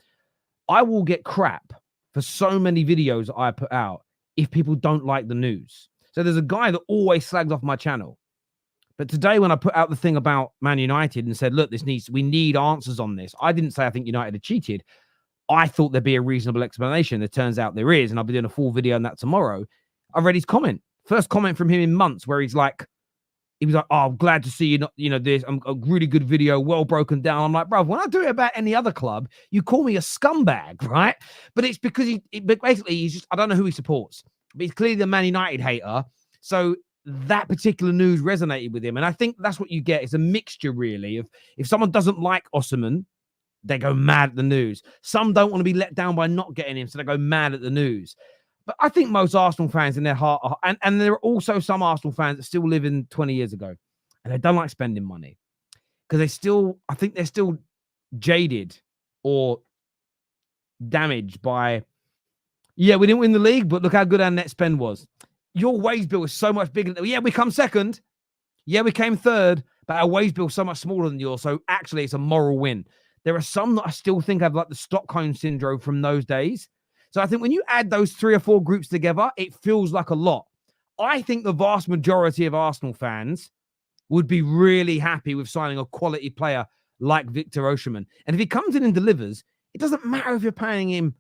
I will get crap for so many videos that I put out if people don't like the news. So there's a guy that always slags off my channel. But today, when I put out the thing about Man United and said, look, we need answers on this, I didn't say I think United had cheated. I thought there'd be a reasonable explanation. It turns out there is, and I'll be doing a full video on that tomorrow. I read his comment. First comment from him in months where he was like, oh, I'm glad to see you, this. I'm a really good video, well broken down. I'm like, bro, when I do it about any other club, you call me a scumbag, right? But it's because basically he's just, I don't know who he supports, but he's clearly the Man United hater. So that particular news resonated with him. And I think that's what you get. It's a mixture, really, of if someone doesn't like Osimhen, they go mad at the news. Some don't want to be let down by not getting him, so they go mad at the news. But I think most Arsenal fans in their heart are, and there are also some Arsenal fans that still live in 20 years ago, and they don't like spending money because I think they're still jaded or damaged by, we didn't win the league, but look how good our net spend was. Your wage bill is so much bigger. Yeah, we come second. Yeah, we came third, but our wage bill is so much smaller than yours. So actually, it's a moral win. There are some that I still think have like the Stockholm syndrome from those days. So I think when you add those 3 or 4 groups together, it feels like a lot. I think the vast majority of Arsenal fans would be really happy with signing a quality player like Victor Osimhen. And if he comes in and delivers, it doesn't matter if you're paying him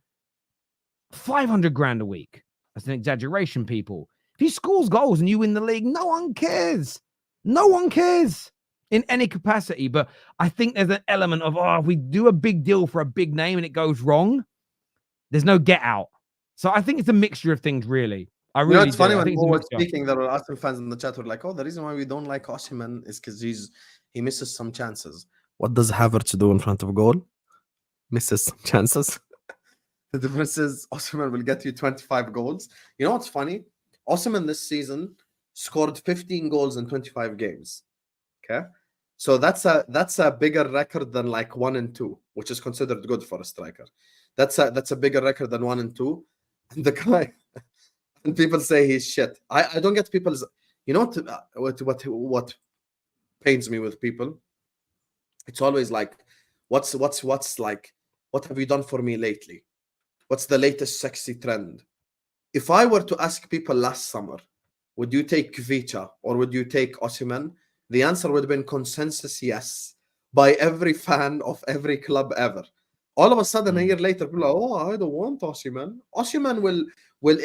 500 grand a week. That's an exaggeration, people. If he scores goals and you win the league, no one cares. No one cares in any capacity. But I think there's an element of, if we do a big deal for a big name and it goes wrong, there's no get out. So I think it's a mixture of things, really. I really it's funny when Mo was speaking, there were Arsenal fans in the chat who were like, the reason why we don't like Osimhen is because he misses some chances. What does Havertz do in front of goal? Misses some chances. The difference is Osimhen will get you 25 goals. You know what's funny? Osimhen this season scored 15 goals in 25 games. Okay? So that's a bigger record than like 1 and 2, which is considered good for a striker. That's a bigger record than 1 and 2. And the guy, and people say he's shit. I don't get people's, what pains me with people? It's always like, what's like, what have you done for me lately? What's the latest sexy trend? If I were to ask people last summer, would you take Kvicha or would you take Osimhen? The answer would have been consensus yes by every fan of every club ever. All of a sudden, a year later, people are, oh, I don't want Osimhen. Osimhen will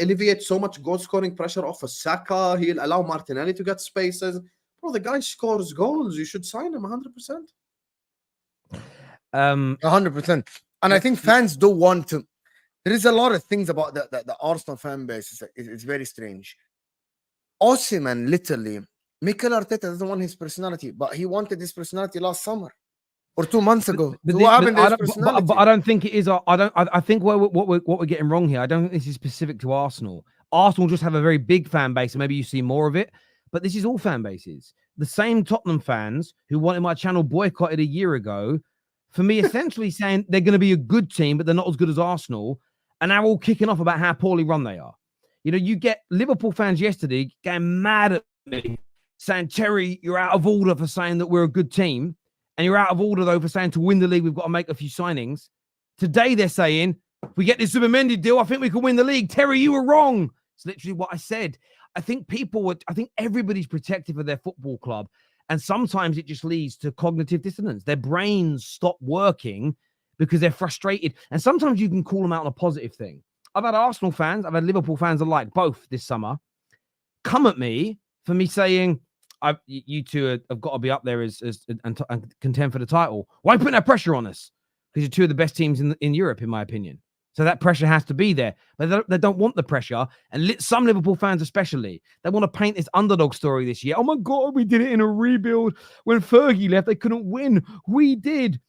alleviate so much goal-scoring pressure off of Saka. He'll allow Martinelli to get spaces. Bro, the guy scores goals. You should sign him 100%. 100%. And I think fans don't want to. There is a lot of things about the Arsenal fan base. It's very strange. Osimhen, literally, Mikel Arteta doesn't want his personality, but he wanted his personality last summer or 2 months ago. So what happened to his personality? But I don't think it is. I think what we're getting wrong here. I don't think this is specific to Arsenal. Arsenal just have a very big fan base, and maybe you see more of it. But this is all fan bases. The same Tottenham fans who wanted my channel boycotted a year ago, for me, essentially saying they're going to be a good team, but they're not as good as Arsenal, and now all kicking off about how poorly run they are. You know, you get Liverpool fans yesterday getting mad at me, saying, Terry, you're out of order for saying that we're a good team. And you're out of order, though, for saying to win the league, we've got to make a few signings. Today, they're saying, if we get this Zubimendi deal, I think we can win the league. Terry, you were wrong. It's literally what I said. I think everybody's protective of their football club. And sometimes it just leads to cognitive dissonance. Their brains stop working because they're frustrated. And sometimes you can call them out on a positive thing. I've had Arsenal fans, I've had Liverpool fans alike, both this summer, come at me for me saying, you two have got to be up there and contend for the title. Why putting that pressure on us? Because you're two of the best teams in Europe, in my opinion. So that pressure has to be there. But they don't want the pressure. And some Liverpool fans especially, they want to paint this underdog story this year. Oh my God, we did it in a rebuild. When Fergie left, they couldn't win. We did.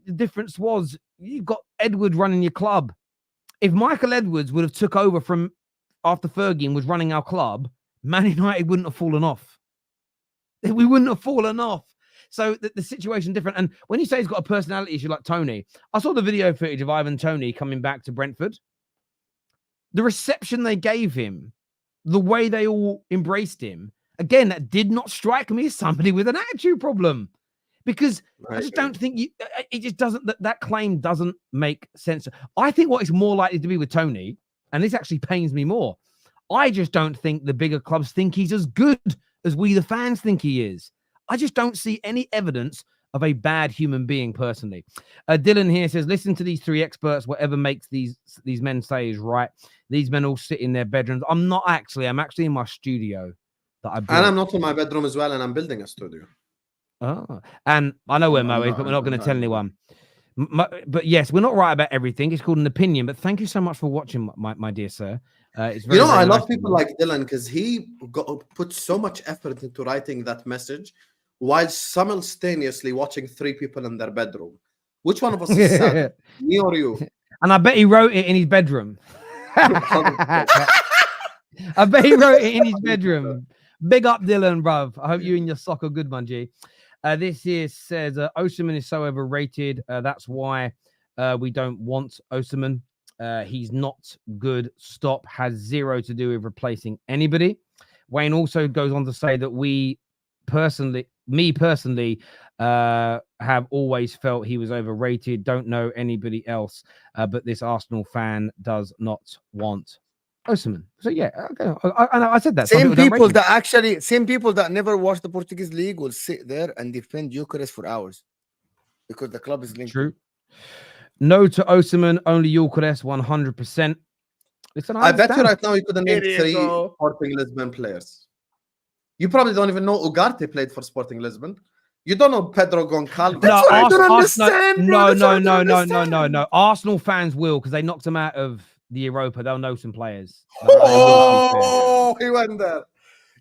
The difference was you've got Edward running your club. If Michael Edwards would have took over from after Fergie and was running our club, Man United wouldn't have fallen off. We wouldn't have fallen off. So the situation different. And when you say he's got a personality issue like Tony, I saw the video footage of Ivan Toney coming back to Brentford. The reception they gave him, the way they all embraced him, again, that did not strike me as somebody with an attitude problem. Because I just don't think it just doesn't, that claim doesn't make sense. I think what it's more likely to be with Tony, and this actually pains me more, I just don't think the bigger clubs think he's as good as we, the fans, think he is. I just don't see any evidence of a bad human being personally. Dylan here says, listen to these three experts. Whatever makes these men say is right. These men all sit in their bedrooms. I'm actually in my studio that I built. And I'm not in my bedroom as well, and I'm building a studio. Oh, and I know where Mo is, but we're not going to tell anyone. But yes, we're not right about everything. It's called an opinion. But thank you so much for watching, my dear sir. It's very, I nice love people like Dylan because he put so much effort into writing that message while simultaneously watching three people in their bedroom. Which one of us is sad, me or you? And I bet he wrote it in his bedroom. I bet he wrote it in his bedroom. Big up, Dylan, bruv. I hope you and your sock are good, man, G. This here says Osimhen is so overrated. That's why we don't want Osimhen. He's not good. Stop. Has zero to do with replacing anybody. Wayne also goes on to say that me personally, have always felt he was overrated. Don't know anybody else, but this Arsenal fan does not want Osimhen. So yeah, I said that. Same people that never watched the Portuguese league will sit there and defend Eucharist for hours because the club is linked. True. No to Osimhen, only Eucharist, 100%. Listen, I bet you right now you couldn't name three Sporting Lisbon players. You probably don't even know Ugarte played for Sporting Lisbon. You don't know Pedro Goncalves. That's what I don't understand. No. Arsenal fans will, because they knocked him out of the Europa. They'll know some players. Oh, he went there.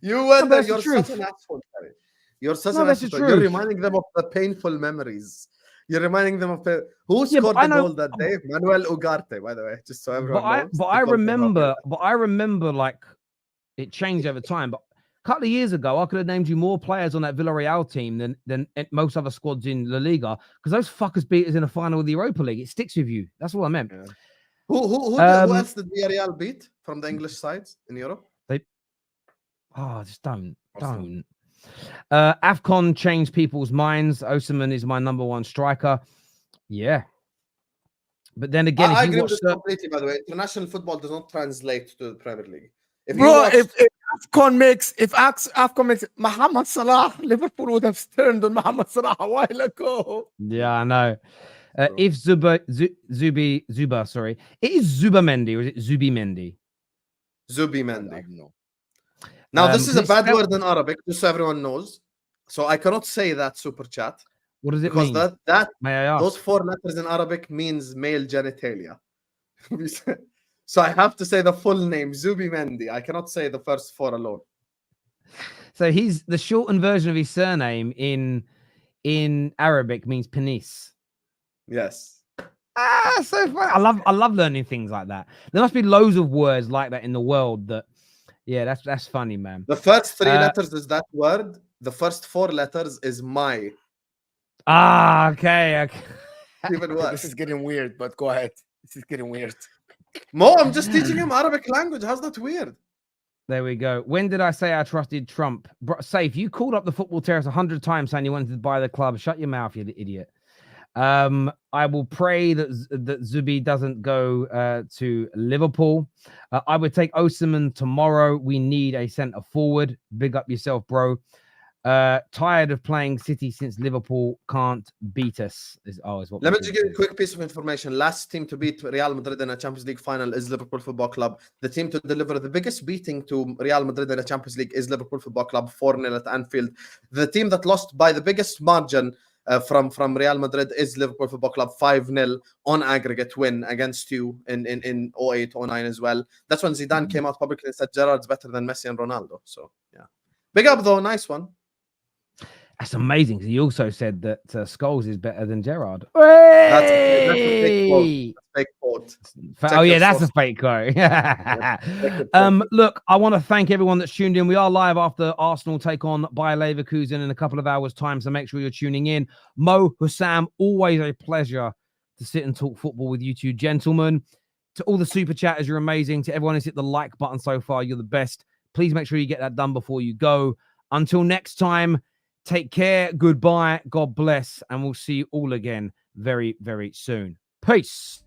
You went there. You're such an asshole, Terry. You're such an asshole. You're reminding them of the painful memories. You're reminding them of who scored the goal that day? Manuel Ugarte, by the way, just so everyone knows. But I remember like it changed over time. But a couple of years ago, I could have named you more players on that Villarreal team than most other squads in La Liga, because those fuckers beat us in the final of the Europa League. It sticks with you. That's what I meant. Yeah. Who else did Villarreal beat from the English sides in Europe? Just don't. AFCON changed people's minds. Osimhen is my number one striker. Yeah. But then again, I agree with this completely, by the way. International football does not translate to the Premier League. If AFCON makes Mohamed Salah, Liverpool would have turned on Mohamed Salah a while ago. Yeah, I know. bro. If Zuba, sorry, it is Zubimendi or is it Zubimendi? Zubimendi. No. Now, this is can a it bad spell- word in Arabic, just so everyone knows. So I cannot say that super chat What does it because mean? that May I ask? those 4 letters in Arabic means male genitalia. So I have to say the full name, Zubimendi. I cannot say the first 4 alone. So he's the shortened version of his surname in Arabic means penis. Yes. Ah, so fun. I love learning things like that. There must be loads of words like that in the world that, yeah, that's funny, man. The first 3 letters is that word. The first 4 letters is my. Ah, okay. Even This worse. is getting weird, but go ahead. This is getting weird. Mo, I'm just teaching him Arabic language. How's that weird? There we go. When did I say I trusted Trump? Safe, you called up the football terrace 100 times saying you wanted to buy the club. Shut your mouth, you idiot. I will pray that Zubi doesn't go to Liverpool. I would take Osimhen tomorrow. We need a centre forward. Big up yourself, bro. Tired of playing City since Liverpool can't beat us. What Let me just give you a quick piece of information. Last team to beat Real Madrid in a Champions League final is Liverpool Football Club. The team to deliver the biggest beating to Real Madrid in a Champions League is Liverpool Football Club, 4-0 at Anfield. The team that lost by the biggest margin from Real Madrid is Liverpool Football Club, 5-0 on aggregate win against you in 08-09 as well. That's when Zidane came out publicly and said Gerrard's better than Messi and Ronaldo. So yeah, big up though, nice one. That's amazing. He also said that Scholes is better than Gerrard. That's a fake quote. Fake quote. Oh yeah, that's a fake quote. Look, I want to thank everyone that's tuned in. We are live after Arsenal take on Bayer Leverkusen in a couple of hours' time, so make sure you're tuning in. Mo, Husam, always a pleasure to sit and talk football with you two gentlemen. To all the super chatters, you're amazing. To everyone who's hit the like button so far, you're the best. Please make sure you get that done before you go. Until next time, take care, goodbye, God bless, and we'll see you all again very, very soon. Peace.